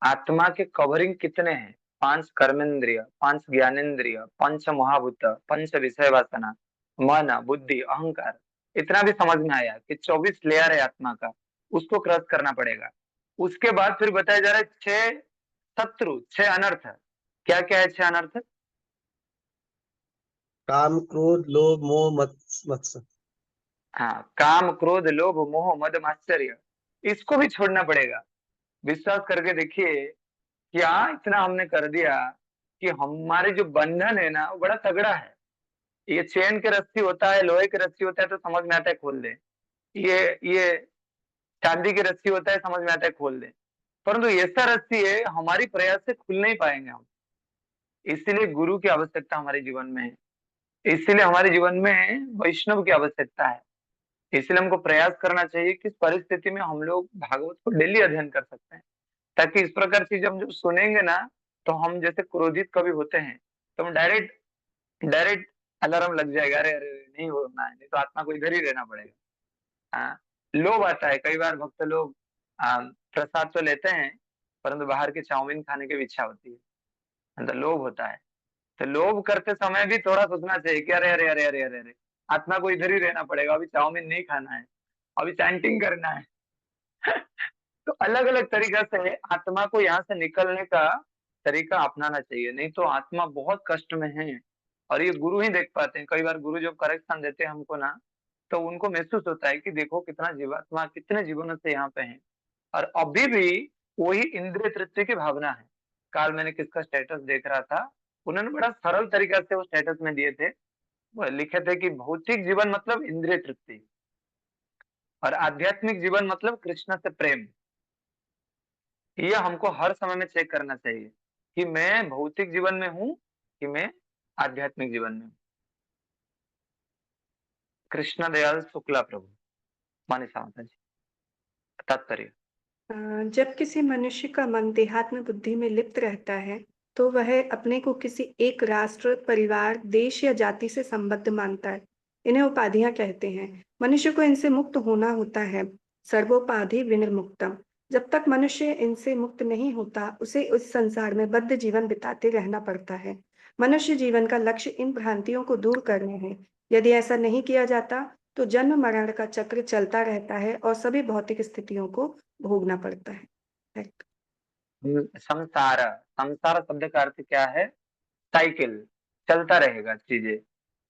आत्मा के कवरिंग कितने हैं? 5 कर्मेंद्रिय, 5 ज्ञानेन्द्रिय, 5 महाभूत, 5 विषय वासना, मन, बुद्धि, अहंकार। इतना भी समझ में आया कि 24 लेयर है आत्मा का, उसको क्रॉस करना पड़ेगा। उसके बाद फिर बताया जा रहा है 6 शत्रु, 6 अनर्थ। क्या क्या है 6 अनर्थ? काम क्रोध लोभ मोह मत्सर। हाँ, काम क्रोध लोभ मोह मद मात्सर्य, इसको भी छोड़ना पड़ेगा। विश्वास करके देखिए, क्या इतना हमने कर दिया कि हमारे जो बंधन है ना वो बड़ा तगड़ा है। ये चेन के रस्सी होता है, लोहे के रस्सी होता है तो समझ में आता है खोल दे। ये चांदी की रस्सी होता है, समझ में आता है खोल दे। परंतु ऐसा रस्सी है, हमारी प्रयास से खुल नहीं पाएंगे हम। इसीलिए गुरु की आवश्यकता हमारे जीवन में है, इसीलिए हमारे जीवन में वैष्णव की आवश्यकता है। इसलिए हमको प्रयास करना चाहिए कि इस परिस्थिति में हम लोग भागवत को डेली अध्ययन कर सकते हैं, ताकि इस प्रकार चीज हम जब सुनेंगे ना, तो हम जैसे क्रोधित कभी होते हैं तो हम डायरेक्ट डायरेक्ट अलार्म लग जाएगा, अरे अरे नहीं होना है, नहीं तो आत्मा को इधर ही रहना पड़ेगा। हाँ, लोभ आता है कई बार, भक्त लोग प्रसाद तो लेते हैं परंतु बाहर के चाउमीन खाने की इच्छा होती है, मतलब लोभ होता है। तो लोभ करते समय भी थोड़ा सोचना चाहिए कि अरे अरे अरे अरे अरे अरे, आत्मा को इधर ही रहना पड़ेगा, अभी चाउमीन नहीं खाना है, अभी चैंटिंग करना है। तो अलग अलग तरीका से आत्मा को यहाँ से निकलने का तरीका अपनाना चाहिए, नहीं तो आत्मा बहुत कष्ट में है। और ये गुरु ही देख पाते हैं। कई बार गुरु जब करेक्शन देते हैं हमको ना, तो उनको महसूस होता है कि देखो कितना जीवात्मा कितने जीवनों से यहाँ पे है, और अभी भी वही इंद्रिय तृप्ति की भावना है। कल मैंने किसका स्टेटस देख रहा था, उन्होंने बड़ा सरल तरीका से वो स्टेटस में दिए थे, वो लिखे थे कि भौतिक जीवन मतलब इंद्रिय तृप्ति और आध्यात्मिक जीवन मतलब कृष्ण से प्रेम। ये हमको हर समय में चेक करना चाहिए कि मैं भौतिक जीवन में हूँ कि मैं आध्यात्मिक जीवन में हूँ। कृष्ण दयाल शुक्ला प्रभु, मानिसा माता जी, तात्पर्य। जब किसी मनुष्य का मन देहात्म बुद्धि में लिप्त रहता है, तो वह अपने को किसी एक राष्ट्र, परिवार, देश या जाति से संबद्ध मानता है। इन्हें उपाधियां कहते हैं। मनुष्य को इनसे मुक्त होना होता है। सर्वोपाधि विनिर्मुक्तम। जब तक मनुष्य इनसे मुक्त नहीं होता, उसे इस संसार में बद्ध जीवन बिताते रहना पड़ता है। मनुष्य जीवन का लक्ष्य इन भ्रांतियों को दूर करने है। यदि ऐसा नहीं किया जाता, तो जन्म मरण का चक्र चलता रहता है और सभी भौतिक स्थितियों को भोगना पड़ता है। Right. संसार, संसार शब्द का अर्थ क्या है? साइकिल, चलता रहेगा चीजें।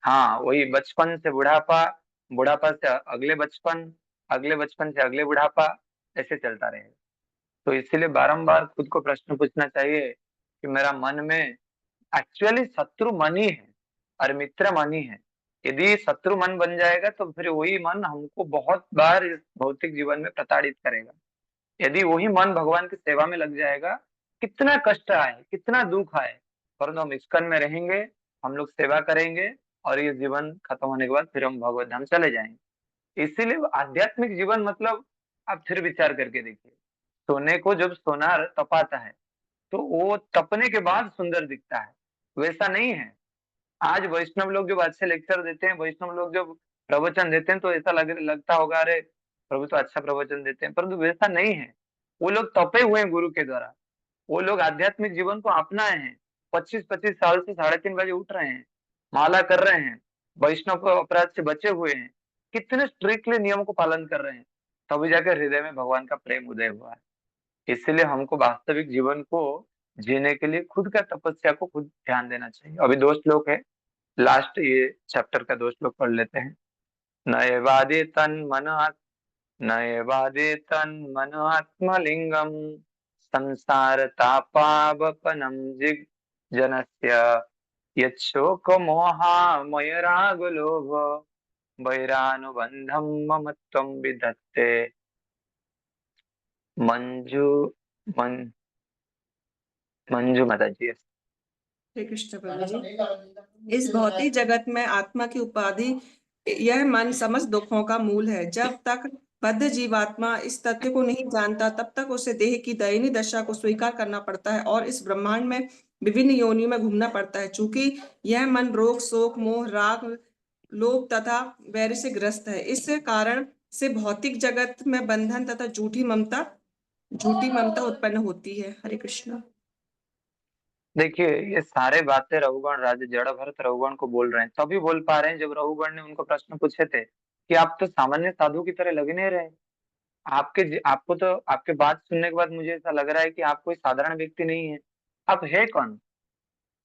हाँ, वही बचपन से बुढ़ापा, बुढ़ापा से अगले बचपन, अगले बचपन से अगले बुढ़ापा, ऐसे चलता रहेगा। तो इसीलिए बारंबार खुद को प्रश्न पूछना चाहिए कि मेरा मन में एक्चुअली शत्रु मन ही है और मित्र मन ही है। यदि शत्रु मन बन जाएगा तो फिर वही मन हमको बहुत बार इस भौतिक जीवन में प्रताड़ित करेगा। यदि वही मन भगवान की सेवा में लग जाएगा, कितना कष्ट आए कितना दुख आए, परंतु हम इस्कन में रहेंगे, हम लोग सेवा करेंगे और ये जीवन खत्म होने के बाद फिर हम भगवत धाम चले जाएंगे। इसीलिए आध्यात्मिक जीवन मतलब, आप फिर विचार करके देखिए, सोने को जब सोनार तपाता है तो वो तपने के बाद सुंदर दिखता है, वैसा नहीं है। आज वैष्णव लोग जब अच्छे लेक्चर देते हैं, वैष्णव लोग जब प्रवचन देते हैं तो ऐसा लगता होगा अरे प्रभु तो अच्छा प्रवचन देते हैं, परंतु वैसा नहीं है। वो लोग तपे हुए हैं गुरु के द्वारा, वो लोग आध्यात्मिक जीवन को अपनाए हैं। 25-25 साल से 3:30 बजे उठ रहे हैं, माला कर रहे हैं, वैष्णव को अपराध से बचे हुए हैं, कितने स्ट्रिक्टली नियम को पालन कर रहे हैं, तभी जाकर हृदय में भगवान का प्रेम उदय हुआ है। इसलिए हमको वास्तविक जीवन को जीने के लिए खुद का तपस्या को खुद ध्यान देना चाहिए। अभी 2 श्लोक है, लास्ट ये चैप्टर का 2 श्लोक पढ़ लेते हैं। नएवादे तन मन आत्मलिंगम संसार तापावपनम जिग जनस्य यच्छोक मोहामय राग लोभ वैरानुबंधम ममत्वं विधत्ते। मंजू मन मंजू माता जी। श्री कृष्ण प्रभु जी। इस भौतिक जगत में आत्मा की उपाधि, यह मन समस्त दुखों का मूल है। जब तक बद्ध जीवात्मा इस तथ्य को नहीं जानता, तब तक उसे देह की दयनीय दशा को स्वीकार करना पड़ता है और इस ब्रह्मांड में विभिन्न योनियों में घूमना पड़ता है। चूंकि यह मन रोग, शोक, मोह, राग, लोभ तथा वैर से ग्रस्त है, इस कारण से भौतिक जगत में बंधन तथा झूठी ममता उत्पन्न होती है। हरे कृष्ण। देखिए, ये सारे बातें रघुगण राजा जड़ भरत रघुगण को बोल रहे हैं, तभी बोल पा रहे हैं जब रघुगण ने उनको प्रश्न पूछे थे कि आप तो सामान्य साधु की तरह लग नहीं रहे, आपको तो आपके बात सुनने के बाद मुझे ऐसा लग रहा है कि आप कोई साधारण व्यक्ति नहीं है, आप है कौन?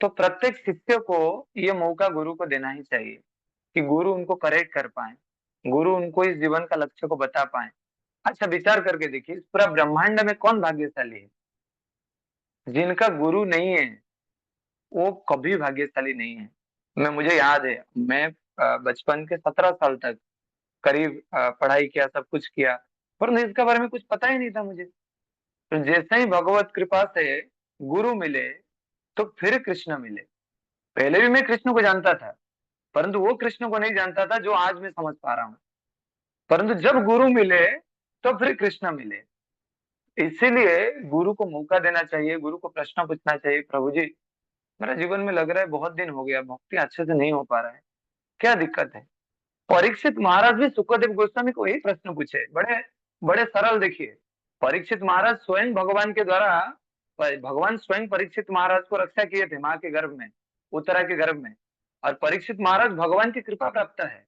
तो प्रत्येक शिष्य को ये मौका गुरु को देना ही चाहिए कि गुरु उनको करेक्ट कर पाए, गुरु उनको इस जीवन का लक्ष्य को बता पाए। अच्छा विचार करके देखिए, इस पूरा ब्रह्मांड में कौन भाग्यशाली है? जिनका गुरु नहीं है वो कभी भाग्यशाली नहीं है। मुझे याद है, मैं बचपन के 17 साल तक करीब पढ़ाई किया, सब कुछ किया, परंतु इसके बारे में कुछ पता ही नहीं था मुझे। तो जैसे ही भगवत कृपा से गुरु मिले तो फिर कृष्ण मिले। पहले भी मैं कृष्ण को जानता था, परंतु वो कृष्ण को नहीं जानता था जो आज मैं समझ पा रहा हूँ। परंतु जब गुरु मिले तो फिर कृष्ण मिले। इसीलिए गुरु को मौका देना चाहिए, गुरु को प्रश्न पूछना चाहिए, प्रभु जी मेरा जीवन में लग रहा है बहुत दिन हो गया, भक्ति अच्छे से नहीं हो पा रहा है, क्या दिक्कत है? परीक्षित महाराज भी सुखदेव गोस्वामी को यही प्रश्न पूछे, बड़े बड़े सरल। देखिए, परीक्षित महाराज स्वयं भगवान के द्वारा, भगवान स्वयं परीक्षित महाराज को रक्षा किए थे माँ के गर्भ में, उत्तरा के गर्भ में, और परीक्षित महाराज भगवान की कृपा प्राप्त है।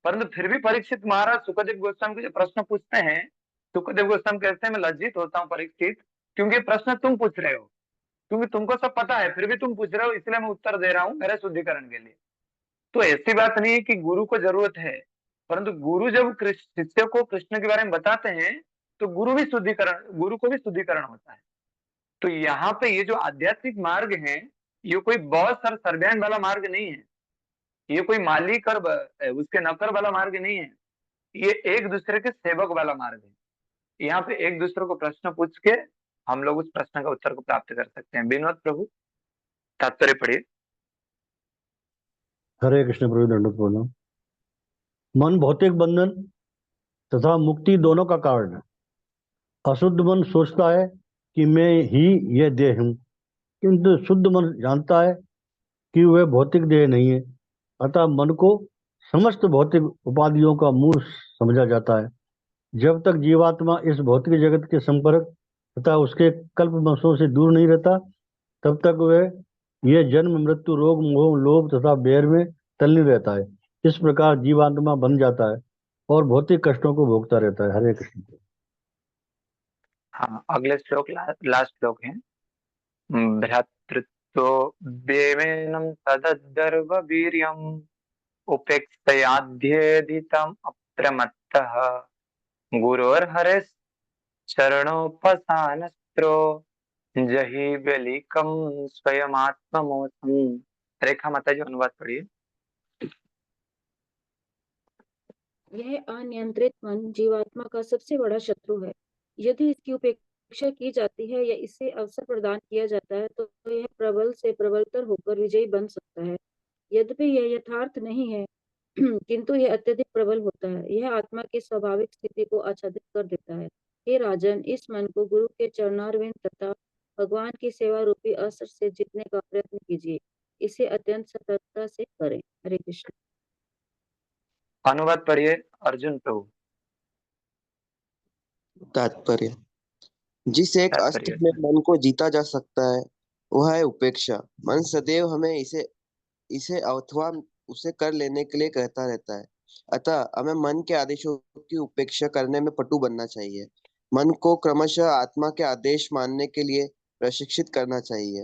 परंतु फिर भी परीक्षित महाराज सुखदेव गोस्वामी को जो प्रश्न पूछते हैं, सुखदेव गोस्वामी कहते हैं मैं लज्जित होता हूँ परीक्षित, क्योंकि प्रश्न तुम पूछ रहे हो, क्योंकि तुमको सब पता है फिर भी तुम पूछ रहे हो, इसलिए मैं उत्तर दे रहा हूँ मेरे शुद्धिकरण के लिए। तो ऐसी बात नहीं है कि गुरु को जरूरत है, परंतु गुरु जब शिष्य को कृष्ण के बारे में बताते हैं तो गुरु को भी शुद्धिकरण होता है। तो यहाँ पे ये जो आध्यात्मिक मार्ग है, ये कोई बॉस और सर्वेंट वाला मार्ग नहीं है, ये कोई मालिक और उसके नौकर वाला मार्ग नहीं है, ये एक दूसरे के सेवक वाला मार्ग है। यहाँ पे एक दूसरे को प्रश्न पूछ के हम लोग उस प्रश्न का उत्तर को प्राप्त कर सकते हैं। विनोद प्रभु तात्पर्य पढ़िए। हरे कृष्ण प्रभु, दंडवत प्रणाम। मन भौतिक बंधन तथा मुक्ति दोनों का कारण है। अशुद्ध मन सोचता है कि मैं ही यह देह हूँ, किंतु शुद्ध मन जानता है कि वह भौतिक देह नहीं है। अतः मन को समस्त भौतिक उपाधियों का मूल समझा जाता है। जब तक जीवात्मा इस भौतिक जगत के संपर्क तथा उसके कल्पवशों से दूर नहीं रहता, तब तक वह यह जन्म मृत्यु रोग मोह लोभ तथा बैर में तल्लीन रहता है। इस प्रकार जीवात्मा बन जाता है और भौतिक कष्टों को भोगता रहता है। हरे कृष्ण। हाँ, अगले श्लोक लास्ट श्लोक है। भ्रातृत्व देवेनं तदद्दर्व वीर्यम् उपेक्षयाध्येदितम् अप्रमत्तः गुरोर्हरे चरणोपसानस्त्रो जहि बलिकं स्वयमात्ममोसम्। रेखा माता जी अनुवाद पढ़िए। यह अनियंत्रित मन जीवात्मा का सबसे बड़ा शत्रु है। यदि इसकी उपेक्षा की जाती है या इसे अवसर प्रदान किया जाता है तो यह प्रबल से प्रबलतर होकर विजयी बन सकता है। यद्यपि यह यथार्थ नहीं है किंतु यह अत्यधिक प्रबल होता है। यह आत्मा की स्वाभाविक स्थिति को आच्छादित कर देता है। हे राजन, इस मन को गुरु के चरणारविंद तथा भगवान की सेवा रूपी अस्त्र से जीतने का प्रयत्न कीजिए। इसे अत्यंत सतर्कता से करें। हरे कृष्ण। अनुवाद पढ़िए अर्जुन प्रभु। तात्पर्य: जिस एक अस्त्र में तात्पर्य। मन को जीता जा सकता है वह है उपेक्षा। मन सदैव हमें इसे अथवा उसे कर लेने के लिए कहता रहता है। अतः हमें मन के आदेशों की उपेक्षा करने में पटु बनना चाहिए। मन को क्रमशः आत्मा के आदेश मानने के लिए प्रशिक्षित करना चाहिए।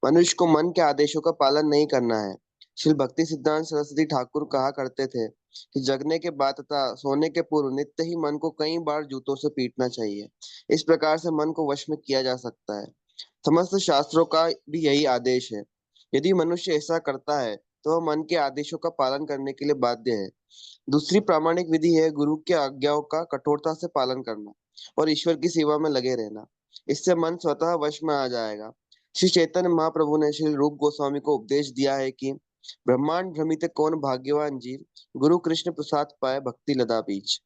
मनुष्य को मन के आदेशों का पालन नहीं करना है। श्री भक्ति सिद्धांत सरस्वती ठाकुर कहा करते थे कि जगने के बाद तथा सोने के पूर्व नित्य ही मन को कई बार जूतों से पीटना चाहिए। इस प्रकार से मन को वश में किया जा सकता है। समस्त शास्त्रों का भी यही आदेश है। यदि मनुष्य ऐसा करता है तो वह मन के आदेशों का पालन करने के लिए बाध्य है। दूसरी प्रामाणिक विधि है गुरु के आज्ञाओं का कठोरता से पालन करना और ईश्वर की सेवा में लगे रहना। इससे मन स्वतः वश में आ जाएगा। श्री चैतन्य महाप्रभु ने श्री रूप गोस्वामी को उपदेश दिया है कि ब्रह्मांड भ्रमित कौन भाग्यवान जीव, गुरु कृष्ण प्रसाद पाए भक्ति लदा बीज।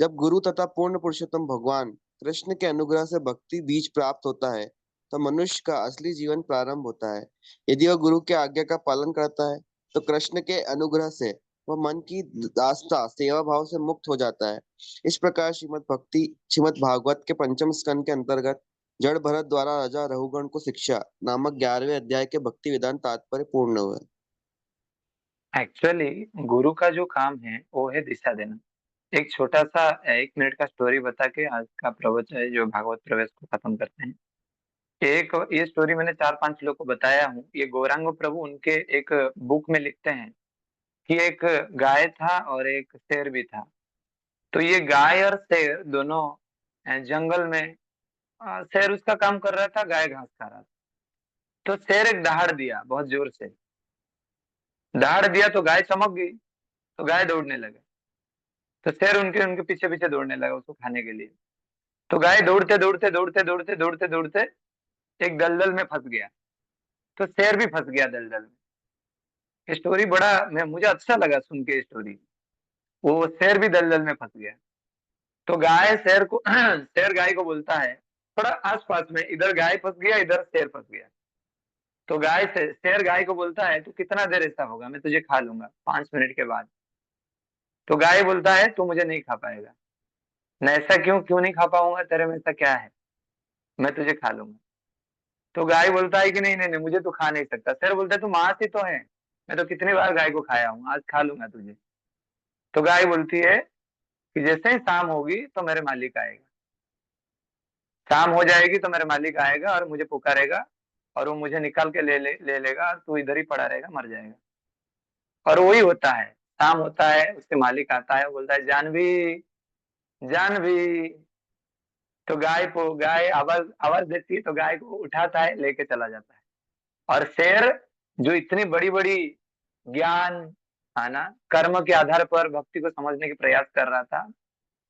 जब गुरु तथा पूर्ण पुरुषोत्तम भगवान कृष्ण के अनुग्रह से भक्ति बीज प्राप्त होता है तो मनुष्य का असली जीवन प्रारंभ होता है। यदि वह गुरु के आज्ञा का पालन करता है तो कृष्ण के अनुग्रह से वह मन की दास्ता सेवा भाव से मुक्त हो जाता है। इस प्रकार श्रीमद् भागवत के पंचम स्कंद के अंतर्गत जड़ भरत द्वारा राजा रघुगण को शिक्षा नामक 11वें अध्याय के भक्ति वेदांत तात्पर्य पूर्ण हुए। एक्चुअली गुरु का जो काम है वो है दिशा देना। एक छोटा सा 1 मिनट का स्टोरी बता के आज का प्रवचन जो भागवत प्रवेश को खत्म करते हैं। ये स्टोरी मैंने 4-5 लोग को बताया हूँ। ये गौरांग प्रभु उनके एक बुक में लिखते हैं कि एक गाय था और एक शेर भी था। तो ये गाय और शेर दोनों जंगल में, शेर उसका काम कर रहा था, गाय घास खा रहा था। तो शेर एक दहाड़ दिया बहुत जोर से, दहाड़ दिया तो गाय चमक गई, तो गाय दौड़ने लगे। तो शेर उनके उनके पीछे पीछे दौड़ने लगा उसको खाने के लिए। तो गाय दौड़ते दौड़ते दौड़ते दौड़ते दौड़ते दौड़ते एक दलदल में फंस गया। तो शेर भी फंस गया दलदल में। ये स्टोरी मुझे अच्छा लगा सुन के स्टोरी। वो शेर भी दलदल में फंस गया। तो गाय शेर को शेर गाय को बोलता है, थोड़ा आसपास में, इधर गाय फंस गया, इधर शेर फंस गया। तो शेर गाय को बोलता है, तू कितना देर ऐसा होगा, मैं तुझे खा लूंगा 5 मिनट के बाद। तो गाय बोलता है, तू मुझे नहीं खा पाएगा। न ऐसा क्यों नहीं खा पाऊंगा, तेरे में ऐसा क्या है, मैं तुझे खा लूंगा। तो गाय बोलता है कि नहीं नहीं नहीं, मुझे तू खा नहीं सकता। शेर बोलता है, तू मांस ही तो है, मैं तो कितनी बार गाय को खाया हूँ, आज खा लूंगा तुझे। तो गाय बोलती है कि जैसे ही शाम होगी तो मेरे मालिक आएगा, शाम हो जाएगी तो मेरे मालिक आएगा और मुझे पुकारेगा और वो मुझे निकाल के ले लेगा और तू इधर ही पड़ा रहेगा, मर जाएगा। और वही होता है, शाम होता है, उसके मालिक आता है, बोलता है, जानवी जानवी। तो गाय आवाज आवाज देती है, तो गाय को उठाता है, लेके चला जाता है। और शेर जो इतनी बड़ी बड़ी ज्ञान है ना, कर्म के आधार पर भक्ति को समझने की प्रयास कर रहा था,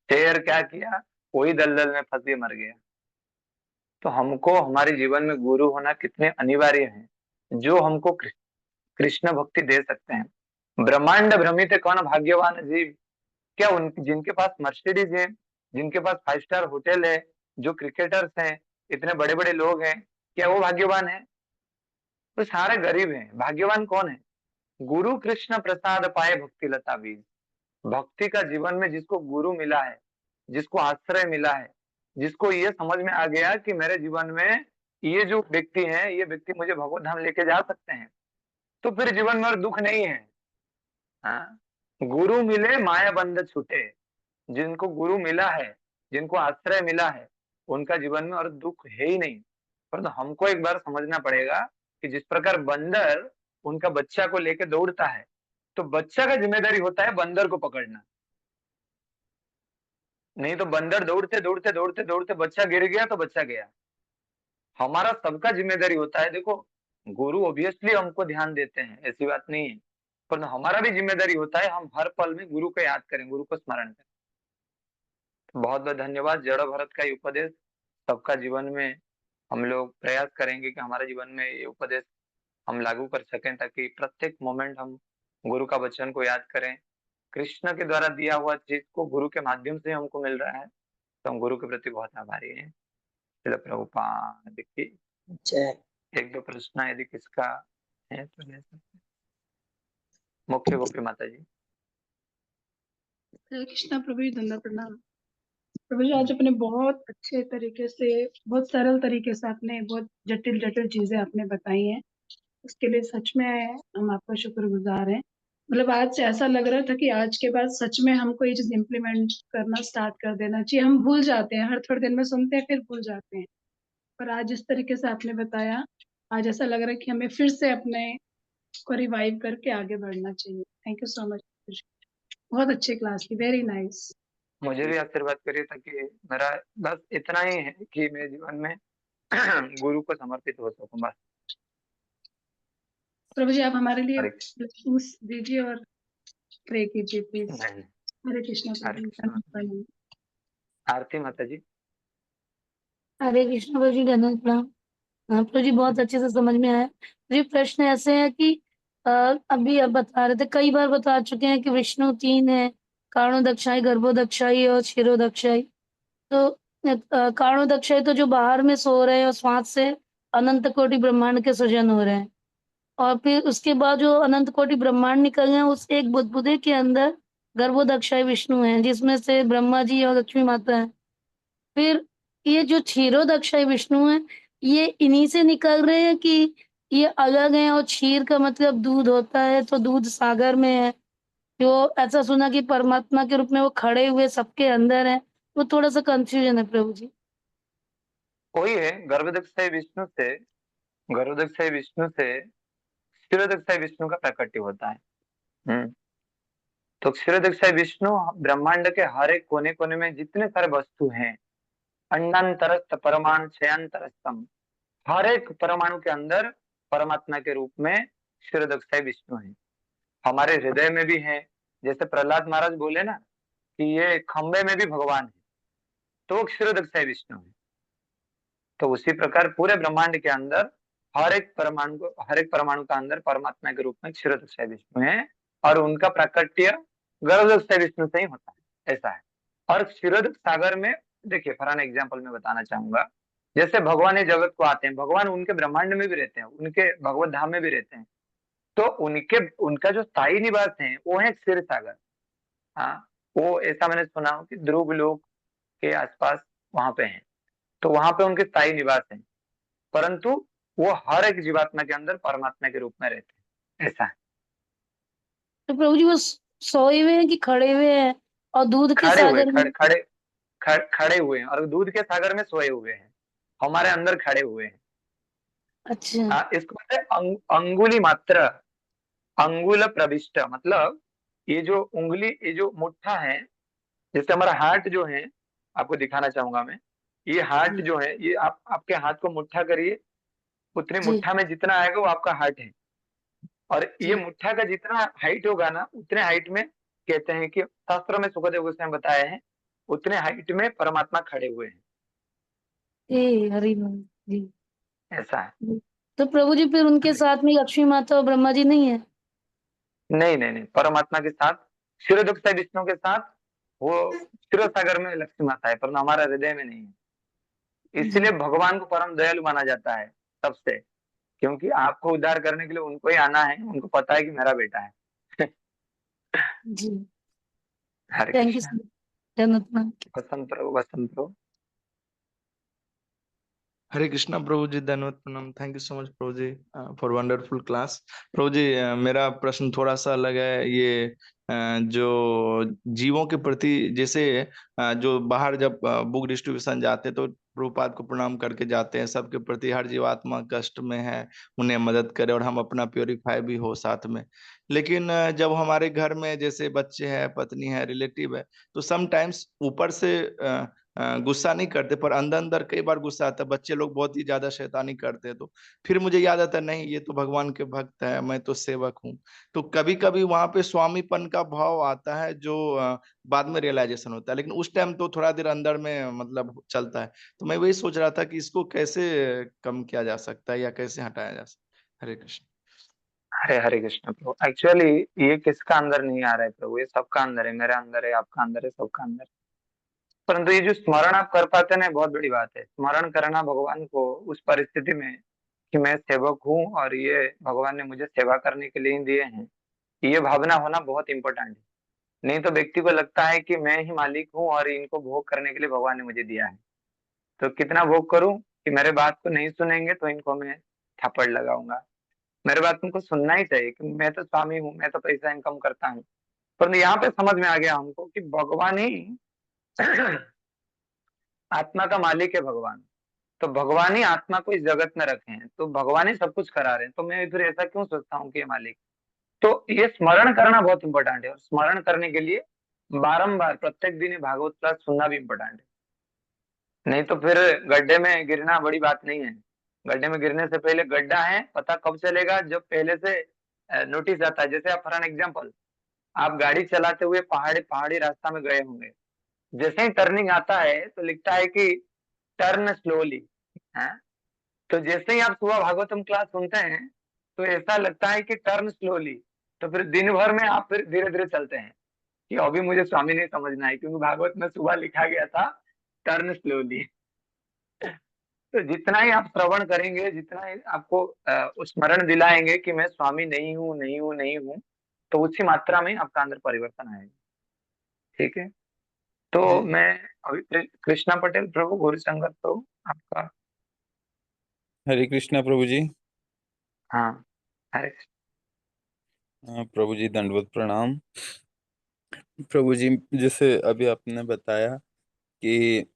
शेर क्या किया, वही दलदल में फंस के मर गया। तो हमको हमारे जीवन में गुरु होना कितने अनिवार्य है, जो हमको कृष्ण भक्ति दे सकते हैं। ब्रह्मांड भ्रमित कौन भाग्यवान जीव, क्या जिनके पास मर्सिडीज है, जिनके पास 5 स्टार होटल है, जो क्रिकेटर्स हैं, इतने बड़े बड़े लोग हैं, क्या वो भाग्यवान है? वो सारे गरीब हैं। भाग्यवान कौन है? गुरु कृष्ण प्रसाद पाए भक्ति लता बीज। भक्ति का जीवन में जिसको गुरु मिला है, जिसको आश्रय मिला है, जिसको ये समझ में आ गया कि मेरे जीवन में ये जो व्यक्ति है, ये व्यक्ति मुझे भगवत धाम लेके जा सकते हैं, तो फिर जीवन में और दुख नहीं है। हाँ, गुरु मिले माया बंध छूटे। जिनको गुरु मिला है, जिनको आश्रय मिला है, उनका जीवन में और दुख है ही नहीं। परंतु हमको एक बार समझना पड़ेगा कि जिस प्रकार बंदर उनका बच्चा को लेके दौड़ता है, तो बच्चा का जिम्मेदारी होता है बंदर को पकड़ना। नहीं तो बंदर दौड़ते दौड़ते दौड़ते दौड़ते बच्चा गिर गया तो बच्चा गया। हमारा सबका जिम्मेदारी होता है। देखो, गुरु ऑब्वियसली हमको ध्यान देते हैं, ऐसी बात नहीं है, पर हमारा भी जिम्मेदारी होता है हम हर पल में गुरु को याद करें, गुरु को स्मरण करें। बहुत बहुत धन्यवाद। जड़ भरत का ये उपदेश सबका जीवन में हम लोग प्रयास करेंगे कि हमारे जीवन में ये उपदेश हम लागू कर सकें, ताकि प्रत्येक मोमेंट हम गुरु का वचन को याद करें। कृष्ण के द्वारा दिया हुआ चीज को गुरु के माध्यम से हमको मिल रहा है, तो हम गुरु के प्रति बहुत आभारी हैं। प्रभुपाद की जय। 1-2 प्रश्न यदि किसका है तो ले सकते। मुख्य गोपी माता जी। हरे कृष्णा प्रभु जी, धन्यवाद प्रणाम। प्रभु जी, आज अपने बहुत अच्छे तरीके से, बहुत सरल तरीके से आपने बहुत जटिल जटिल चीजें आपने बताई हैं, उसके लिए सच में हम आपका शुक्रगुजार हैं। मतलब आज ऐसा लग रहा था कि आज के बाद सच में हमको ये चीज इम्प्लीमेंट करना स्टार्ट कर देना चाहिए। हम भूल जाते हैं, हर थोड़े दिन में सुनते हैं फिर भूल जाते हैं, पर आज जिस तरीके से आपने बताया, आज ऐसा लग रहा है कि हमें फिर से अपने को रिवाइव करके आगे बढ़ना चाहिए। Thank you so much. बहुत अच्छी क्लास थी, वेरी नाइस। मुझे भी आशीर्वाद करिए, ताकि मेरा बस इतना ही है कि मैं जीवन में गुरु को समर्पित हो सकूं, बस। प्रभु जी, आप हमारे लिए ब्लेसिंग्स दीजिए और प्रे कीजिए प्लीज। हरे कृष्णा। आरती माता जी। हरे कृष्ण प्रभु जी, धन्यवाद प्रणाम। प्रभु जी, बहुत अच्छे से समझ में आया। जी, प्रश्न ऐसे है कि अभी आप बता रहे थे, कई बार बता चुके हैं कि विष्णु 3 है, कारणोदक्षाई, गर्भोदक्षाई और क्षीरोदक्षाई। तो कारणोदक्षाई तो जो बाहर में सो रहे हैं और श्वास से अनंत कोटि ब्रह्मांड के सृजन हो रहे हैं, और फिर उसके बाद जो अनंत कोटि ब्रह्मांड निकल गए, उस एक बुदबुदे के अंदर गर्भोदक्षाई विष्णु है, जिसमें से ब्रह्मा जी और लक्ष्मी माता है। फिर ये जो क्षीरोदक्षाई विष्णु है, ये इन्हीं से निकल रहे हैं कि ये अलग है? और क्षीर का मतलब दूध होता है, तो दूध सागर में है, जो ऐसा सुना कि परमात्मा के रूप में वो खड़े हुए सबके अंदर है। वो थोड़ा सा कंफ्यूजन है प्रभु जी। वही है, गर्भोदकशय विष्णु से क्षीरोदकशय विष्णु का प्राकट्य होता है। तो क्षीरोदकशय विष्णु ब्रह्मांड के हर एक कोने कोने में जितने सारे वस्तु हैं, अंडांतरस्थ परमाणु क्षयांतरस्थम, हर एक परमाणु के अंदर परमात्मा के रूप में क्षीरोदकशय विष्णु है। हमारे हृदय में भी है, जैसे प्रहलाद महाराज बोले ना कि ये खंबे में भी भगवान है, तो वो क्षीरोदकशय विष्णु है। तो उसी प्रकार पूरे ब्रह्मांड के अंदर हर एक परमाणु का अंदर परमात्मा के रूप में क्षीरोदकशय विष्णु है, और उनका प्राकट्य गर्भोदकशय विष्णु से ही होता है, ऐसा है। और क्षीरोदक सागर में देखिए, फॉर एन एग्जाम्पल मैं बताना चाहूंगा, जैसे भगवान ये जगत को आते हैं, भगवान उनके ब्रह्मांड में भी रहते हैं, उनके भगवत धाम में भी रहते हैं, तो उनका जो स्थायी निवास है वो है क्षीर सागर। हाँ, वो ऐसा मैंने सुना हो कि ध्रुव लोक के आसपास वहां पे है, तो वहां पे उनके स्थायी निवास है, परंतु वो हर एक जीवात्मा के अंदर परमात्मा के रूप में रहते हैं, ऐसा है। तो प्रभु जी वो सोए हुए हैं कि खड़े हुए हैं, और दूध के सागर में? खड़े हुए हैं, और दूध के सागर में सोए हुए हैं, हमारे अंदर खड़े हुए हैं। अच्छा। इसको कहते हैं अंगुली मात्र, अंगुल प्रविष्ट, मतलब ये जो उंगली, ये जो मुट्ठा है, जैसे हमारा हाथ जो है, आपको दिखाना चाहूंगा मैं, ये हाथ जो है, ये आपके हाथ को मुट्ठा करिए, उतनी मुट्ठा में जितना आएगा वो आपका हाथ है, और ये मुट्ठा का जितना हाइट होगा ना, उतने हाइट में कहते हैं कि शास्त्रों में सुखदेव गोस्वामी बताए हैं, उतने हाइट में परमात्मा खड़े हुए हैं, हरि बोल जी। ऐसा है। तो प्रभु जी फिर उनके साथ में लक्ष्मी माता और ब्रह्मा जी नहीं है? नहीं, परमात्मा के साथ, क्षीरोदकशय विष्णु के साथ वो क्षीर सागर में लक्ष्मी माता है, पर हमारा हृदय में नहीं है। इसलिए भगवान को परम दयालु माना जाता है सबसे, क्योंकि आपको उद्धार करने के लिए उनको ही आना है, उनको पता है कि मेरा बेटा है। जी, हरे थैंक यू कृष्णा। धन्यवाद वसंत प्रभु। हरे कृष्णा प्रभु जी, धन्यवाद, प्रणाम। Thank you so much Prabhu ji for wonderful class. Prabhu ji मेरा प्रश्न थोड़ा सा अलग है। ये जो जीवों के प्रति, जैसे जो बाहर जब बुक डिस्ट्रीब्यूशन जाते तो प्रभुपाद को प्रणाम करके जाते हैं, सबके प्रति हर जीवात्मा कष्ट में है, उन्हें मदद करे और हम अपना प्योरीफाई भी हो साथ में। लेकिन जब हमारे घर में जैसे बच्चे हैं, पत्नी है, रिलेटिव है, तो समटाइम्स ऊपर से गुस्सा नहीं करते, पर अंदर अंदर कई बार गुस्सा आता है। बच्चे लोग बहुत ही ज्यादा शैतानी करते हैं, तो फिर मुझे याद आता है, नहीं ये तो भगवान के भक्त है, मैं तो सेवक हूँ। तो कभी कभी वहां पे स्वामीपन का भाव आता है, जो बाद में रियलाइजेशन होता है, लेकिन उस टाइम तो थोड़ा देर अंदर में मतलब चलता है। तो मैं वही सोच रहा था कि इसको कैसे कम किया जा सकता है या कैसे हटाया जा सकता है। हरे कृष्ण। हरे कृष्ण प्रभु। एक्चुअली ये किसका अंदर नहीं आ रहा है प्रभु, ये सबका अंदर है, मेरे अंदर है, आपका अंदर है, सबका अंदर है। परंतु ये जो स्मरण आप कर पाते ना, बहुत बड़ी बात है। स्मरण करना भगवान को उस परिस्थिति में कि मैं सेवक हूँ और ये भगवान ने मुझे सेवा करने के लिए ही दिए हैं, ये भावना होना बहुत इंपॉर्टेंट है। नहीं तो व्यक्ति को लगता है कि मैं ही मालिक हूँ और इनको भोग करने के लिए भगवान ने मुझे दिया है, तो कितना भोग करूं कि मेरे बात को नहीं सुनेंगे तो इनको मैं थप्पड़ लगाऊंगा। मेरे बात तुमको सुनना ही चाहिए कि मैं तो स्वामी हूँ, मैं तो पैसा इनकम करता हूँ। परंतु यहाँ पे समझ में आ गया हमको कि भगवान ही आत्मा का मालिक है भगवान, तो भगवान ही आत्मा को इस जगत में रखे हैं, तो भगवान ही सब कुछ करा रहे हैं, तो मैं फिर ऐसा क्यों सोचता हूँ कि ये मालिक। तो ये स्मरण करना बहुत इंपॉर्टेंट है, और स्मरण करने के लिए बारंबार प्रत्येक दिन भागवत क्लास सुनना भी इम्पोर्टेंट है। नहीं तो फिर गड्ढे में गिरना बड़ी बात नहीं है। गड्ढे में गिरने से पहले गड्ढा है पता कब चलेगा, जब पहले से नोटिस आता है। जैसे आप फॉर एन एग्जाम्पल, आप गाड़ी चलाते हुए पहाड़ी रास्ता में गए होंगे, जैसे ही टर्निंग आता है तो लिखता है कि टर्न स्लोली। तो जैसे ही आप सुबह भागवतम क्लास सुनते हैं तो ऐसा लगता है कि टर्न स्लोली, तो फिर दिन भर में आप फिर धीरे धीरे चलते हैं कि अभी मुझे स्वामी नहीं समझना है, क्योंकि भागवत में सुबह लिखा गया था टर्न स्लोली। तो जितना ही आप श्रवण करेंगे, जितना ही आपको स्मरण दिलाएंगे कि मैं स्वामी नहीं हूँ, नहीं हूँ, नहीं हूँ, तो उसी मात्रा में आपका अंदर परिवर्तन आएगा। ठीक है, तो मैं अभी कृष्णा पटेल प्रभु, गौरी शंकर प्रभु, आपका। हरे कृष्णा प्रभु जी। हाँ, हरे प्रभु जी दंडवत प्रणाम। प्रभु जी जैसे अभी आपने बताया कि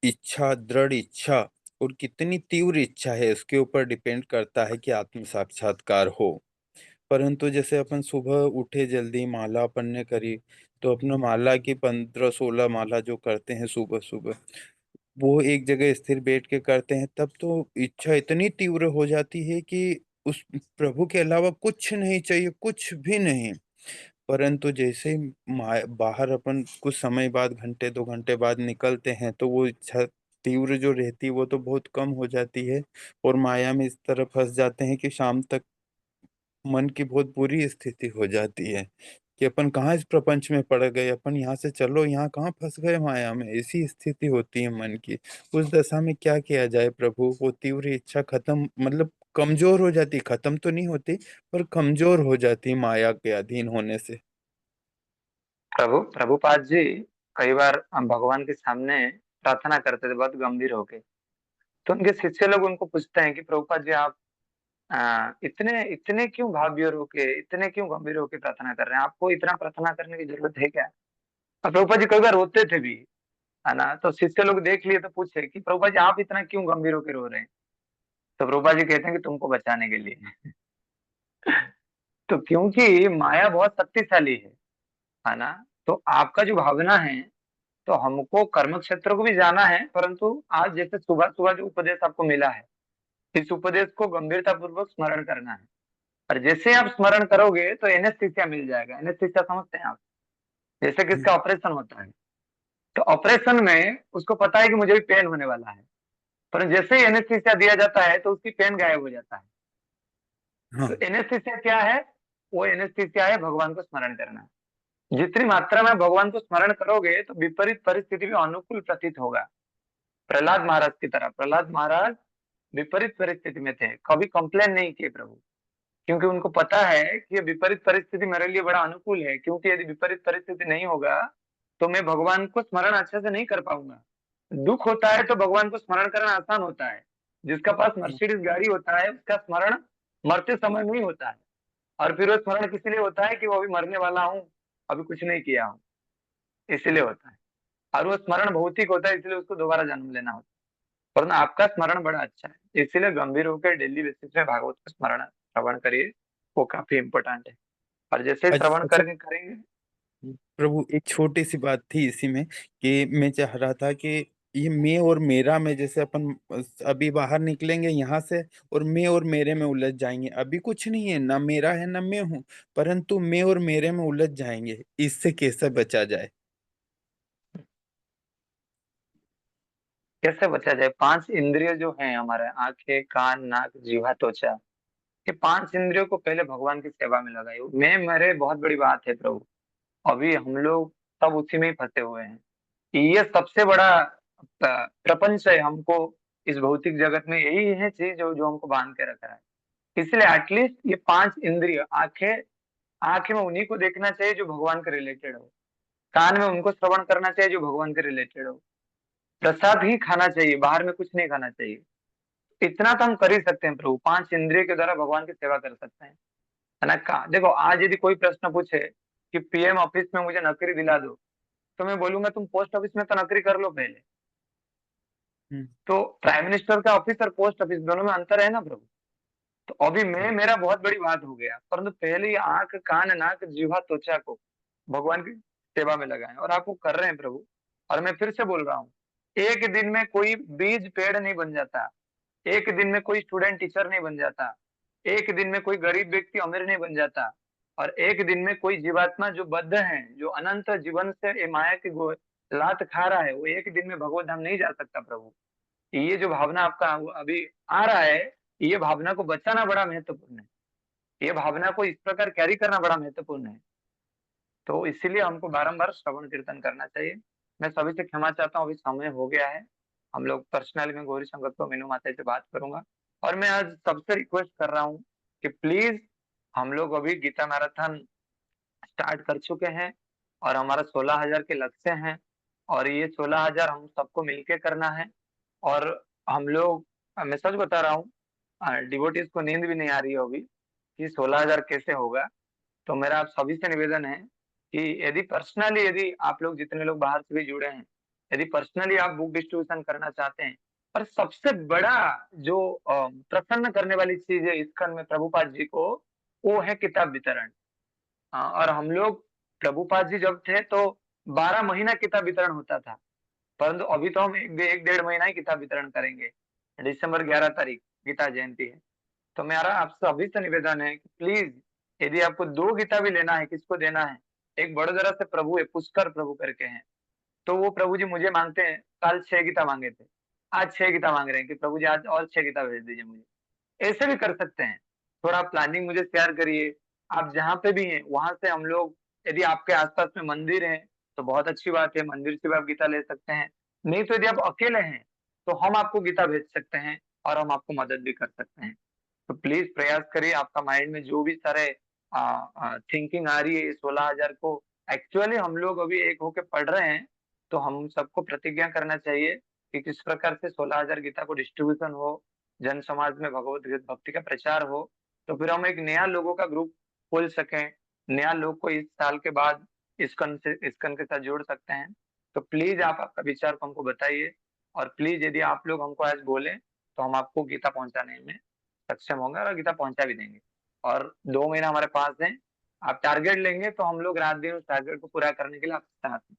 इच्छा, दृढ़ इच्छा और कितनी तीव्र इच्छा है उसके ऊपर डिपेंड करता है कि आत्म साक्षात्कार हो। परंतु जैसे अपन सुबह उठे जल्दी माला अपन ने करी, तो अपना माला की 15-16 माला जो करते हैं सुबह सुबह, वो एक जगह स्थिर बैठ के करते हैं, तब तो इच्छा इतनी तीव्र हो जाती है कि उस प्रभु के अलावा कुछ नहीं चाहिए, कुछ भी नहीं। परंतु जैसे ही बाहर अपन कुछ समय बाद, घंटे 2 घंटे बाद निकलते हैं, तो वो इच्छा तीव्र जो रहती है वो तो बहुत कम हो जाती है, और माया में इस तरह फंस जाते हैं कि शाम तक मन की बहुत बुरी स्थिति हो जाती है कि अपन कहाँ इस प्रपंच में पड़ गए, अपन यहाँ से चलो, यहाँ कहाँ फंस गए माया में, ऐसी स्थिति होती है मन की। उस दशा में क्या किया जाए प्रभु? वो तीव्र इच्छा खत्म, मतलब कमजोर हो जाती, खत्म तो नहीं होती पर कमजोर हो जाती माया के अधीन होने से। प्रभुपाद जी कई बार भगवान के सामने प्रार्थना करते थे बहुत गंभीर होके, तो उनके शिष्य लोग उनको पूछते हैं कि प्रभुपाद जी आप इतने इतने क्यों भाव्य होके, इतने क्यों गंभीर होके प्रार्थना कर रहे हैं, आपको इतना प्रार्थना करने की जरूरत है क्या? और प्रभुपाद जी कई बार रोते थे भी, है ना। तो शिष्य लोग देख लिए तो पूछे कि प्रभुपाद जी आप इतना क्यों गंभीर होके रो रहे हैं? तो प्रभुपाद जी कहते हैं कि तुमको बचाने के लिए। तो क्योंकि माया बहुत शक्तिशाली है ना। तो आपका जो भावना है, तो हमको कर्म क्षेत्र को भी जाना है, परंतु आज जैसे सुबह सुबह जो उपदेश आपको मिला है, इस उपदेश को गंभीरता पूर्वक स्मरण करना है। और जैसे आप स्मरण करोगे तो एनेस्थीसिया मिल जाएगा। एनेस्थीसिया समझते हैं आप? जैसे किसका ऑपरेशन होता है, तो ऑपरेशन में उसको पता है कि मुझे भी पेन होने वाला है, पर जैसे ही एनेस्थीसिया दिया जाता है तो उसकी पेन गायब हो जाता है। हाँ। तो एनेस्थीसिया क्या है? वो एनेस्थीसिया है भगवान को स्मरण करना। जितनी मात्रा में भगवान को स्मरण करोगे तो विपरीत परिस्थिति में अनुकूल प्रतीत होगा। प्रहलाद महाराज की तरह, प्रहलाद महाराज विपरीत परिस्थिति में थे, कभी कंप्लेन नहीं किए प्रभु, क्योंकि उनको पता है कि ये विपरीत परिस्थिति मेरे लिए बड़ा अनुकूल है, क्योंकि यदि विपरीत परिस्थिति नहीं होगा तो मैं भगवान को स्मरण अच्छे से नहीं कर पाऊंगा। दुख होता है तो भगवान को स्मरण करना आसान होता है। जिसका पास मर्सिडीज गाड़ी होता है उसका स्मरण मरते समय नहीं होता है, और फिर वो स्मरण किस लिए होता है कि वो अभी मरने वाला हूँ, अभी कुछ नहीं किया हूँ, इसलिए होता है। और वो स्मरण भौतिक होता है, इसलिए उसको दोबारा जन्म लेना होता है। वरना आपका स्मरण बड़ा अच्छा है, इसलिए गंभीर होकर डेली बेसिस में भागवत का स्मरण श्रवण करिए, वो काफी इम्पोर्टेंट है। और जैसे ही श्रवण अच्छा करेंगे प्रभु, एक छोटी सी बात थी इसी में कि मैं चाह रहा था कि ये मैं और मेरा में, जैसे अपन अभी बाहर निकलेंगे यहाँ से और मैं और मेरे में उलझ जाएंगे, अभी कुछ नहीं है, ना मेरा है ना मैं हूँ, परंतु मैं और मेरे में उलझ जाएंगे, इससे कैसे बचा जाए? कैसे बचा जाए? 5 इंद्रिय जो हैं हमारे, आंखें, कान, नाक, जीवा, त्वचा, ये 5 इंद्रियों को पहले भगवान की सेवा में लगाइए। मैं मेरे बहुत बड़ी बात है प्रभु, अभी हम लोग सब उसी में ही फंसे हुए हैं। ये सबसे बड़ा प्रपंच है हमको इस भौतिक जगत में, यही है चीज जो जो हमको बांध के रख रहा है। इसलिए एटलीस्ट ये 5 इंद्रिय, आंखें, आंखें में उन्हीं को देखना चाहिए जो भगवान के रिलेटेड हो, कान में उनको श्रवण करना चाहिए जो भगवान के रिलेटेड हो, प्रसाद ही खाना चाहिए, बाहर में कुछ नहीं खाना चाहिए। इतना तो हम कर ही सकते हैं प्रभु, 5 इंद्रिय के द्वारा भगवान की सेवा कर सकते हैं, है ना। देखो आज यदि कोई प्रश्न पूछे कि पीएम ऑफिस में मुझे नौकरी दिला दो, तो मैं बोलूंगा तुम पोस्ट ऑफिस में तो नौकरी कर लो पहले। तो प्राइम मिनिस्टर का ऑफिस और पोस्ट ऑफिस दोनों में अंतर है ना प्रभु। तो अभी मैं, मेरा बहुत बड़ी बात हो गया, परंतु पहले ही आंख, कान, नाक, जीवा, त्वचा को भगवान की सेवा में लगाएं, और आपको कर रहे हैं प्रभु। और मैं फिर से बोल रहा हूँ, एक दिन में कोई बीज पेड़ नहीं बन जाता, एक दिन में कोई स्टूडेंट टीचर नहीं बन जाता, एक दिन में कोई गरीब व्यक्ति अमीर नहीं बन जाता, और एक दिन में कोई जीवात्मा जो बद्ध है, जो अनंत जीवन से ये माया की लात खा रहा है, वो एक दिन में भगवत धाम नहीं जा सकता प्रभु। ये जो भावना आपका अभी आ रहा है, ये भावना को बचाना बड़ा महत्वपूर्ण है, ये भावना को इस प्रकार कैरी करना बड़ा महत्वपूर्ण है। तो इसीलिए हमको बारंबार श्रवण कीर्तन करना चाहिए। मैं सभी से क्षमा चाहता हूँ, अभी समय हो गया है, हम लोग पर्सनली में गौरी संगत को मीनू माता से बात करूंगा। और मैं आज सबसे रिक्वेस्ट कर रहा हूँ कि प्लीज, हम लोग अभी गीता मैराथन स्टार्ट कर चुके हैं और हमारा 16,000 के लक्ष्य हैं, और ये 16,000 हम सबको मिलके करना है। और हम लोग, मैं सच बता रहा हूँ, डिवोटीज को नींद भी नहीं आ रही है अभी कि 16,000 कैसे होगा। तो मेरा आप सभी से निवेदन है कि यदि पर्सनली, यदि आप लोग जितने लोग बाहर से भी जुड़े हैं, यदि पर्सनली आप बुक डिस्ट्रीब्यूशन करना चाहते हैं और सबसे बड़ा जो प्रसन्न करने वाली चीज है इस्कॉन में प्रभुपाद जी को, वो है किताब वितरण। और हम लोग प्रभुपाद जी जब थे तो 12 महीना किताब वितरण होता था, परंतु अभी तो हम एक डेढ़ महीना ही किताब वितरण करेंगे। दिसंबर 11 तारीख गीता जयंती है। तो मेरा आप सभी से निवेदन है कि प्लीज यदि आपको 2 गीता भी लेना है, किसको देना है, एक बड़ोदरा से प्रभु है, पुष्कर प्रभु करके हैं, तो वो प्रभु जी मुझे मांगते हैं, कल 6 गीता मांगे थे, आज 6 गीता मांग रहे हैं कि प्रभु जी आज और 6 गीता भेज दीजिए मुझे। ऐसे भी कर सकते हैं, थोड़ा प्लानिंग मुझे शेयर करिए। आप जहाँ पे भी हैं वहां से हम लोग, यदि आपके आसपास में मंदिर है तो बहुत अच्छी बात है, मंदिर से भी आप गीता ले सकते हैं। नहीं तो यदि आप अकेले हैं तो हम आपको गीता भेज सकते हैं और हम आपको मदद भी कर सकते हैं। तो प्लीज प्रयास करिए, आपका माइंड में जो भी सारे थिंकिंग आ रही है 16,000 को, एक्चुअली हम लोग अभी एक होके पढ़ रहे हैं, तो हम सबको प्रतिज्ञा करना चाहिए कि किस प्रकार से 16,000 गीता को डिस्ट्रीब्यूशन हो, जन समाज में भगवत भक्ति का प्रचार हो, तो फिर हम एक नया लोगों का ग्रुप खोल सकें, नया लोग को इस साल के बाद इस्कॉन के साथ जोड़ सकते हैं। तो प्लीज आप आपका विचार को हमको बताइए, और प्लीज यदि आप लोग हमको आज बोले तो हम आपको गीता पहुंचाने में सक्षम होंगे और गीता पहुंचा भी देंगे। और 2 महीना हमारे पास है, आप टारगेट लेंगे तो हम लोग रात दिन उस टारगेट को पूरा करने के लिए आपके साथ हैं।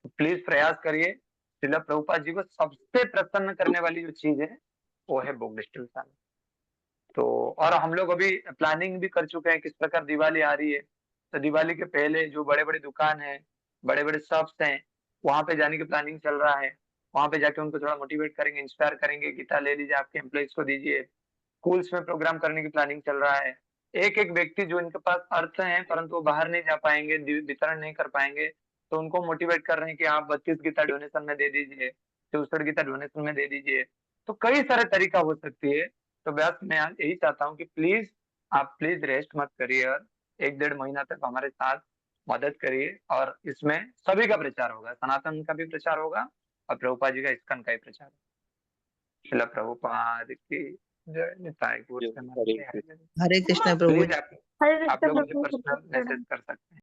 तो प्लीज प्रयास करिए। श्रील प्रभुपाद जी को सबसे प्रसन्न करने वाली जो चीज है वो है बुक डिस्ट्रीब्यूशन। तो और हम लोग अभी प्लानिंग भी कर चुके हैं किस प्रकार दिवाली आ रही है, तो दिवाली के पहले जो बड़े बड़े दुकान है, बड़े बड़े शॉप्स हैं, वहां पे जाने की प्लानिंग चल रहा है। वहां पे जाके उनको थोड़ा मोटिवेट करेंगे, इंस्पायर करेंगे, गीता ले लीजिए, आपके एम्प्लॉइज को दीजिए। स्कूल्स में प्रोग्राम करने की प्लानिंग चल रहा है। एक एक व्यक्ति जो इनके पास अर्थ है परंतु वो बाहर नहीं जा पाएंगे, वितरण नहीं कर पाएंगे, तो उनको मोटिवेट कर रहे हैं कि आप 32 गीता डोनेशन में दे दीजिए, 64 गीता डोनेशन में दे दीजिए। तो कई सारे तरीका हो सकती है। तो बस मैं आज यही चाहता हूँ कि प्लीज आप प्लीज रेस्ट मत करिए और 1-1.5 महीना तक हमारे साथ मदद करिए, और इसमें सभी का प्रचार होगा, सनातन का भी प्रचार होगा और प्रभुपाद जी का इस्कॉन का ही प्रचार होगा। श्रील प्रभुपाद की जय। निताय गौर हरे कृष्ण। प्लीज आप हरे लोग कृष्ण मुझे प्रभु। पर्सनल मैसेज कर सकते हैं।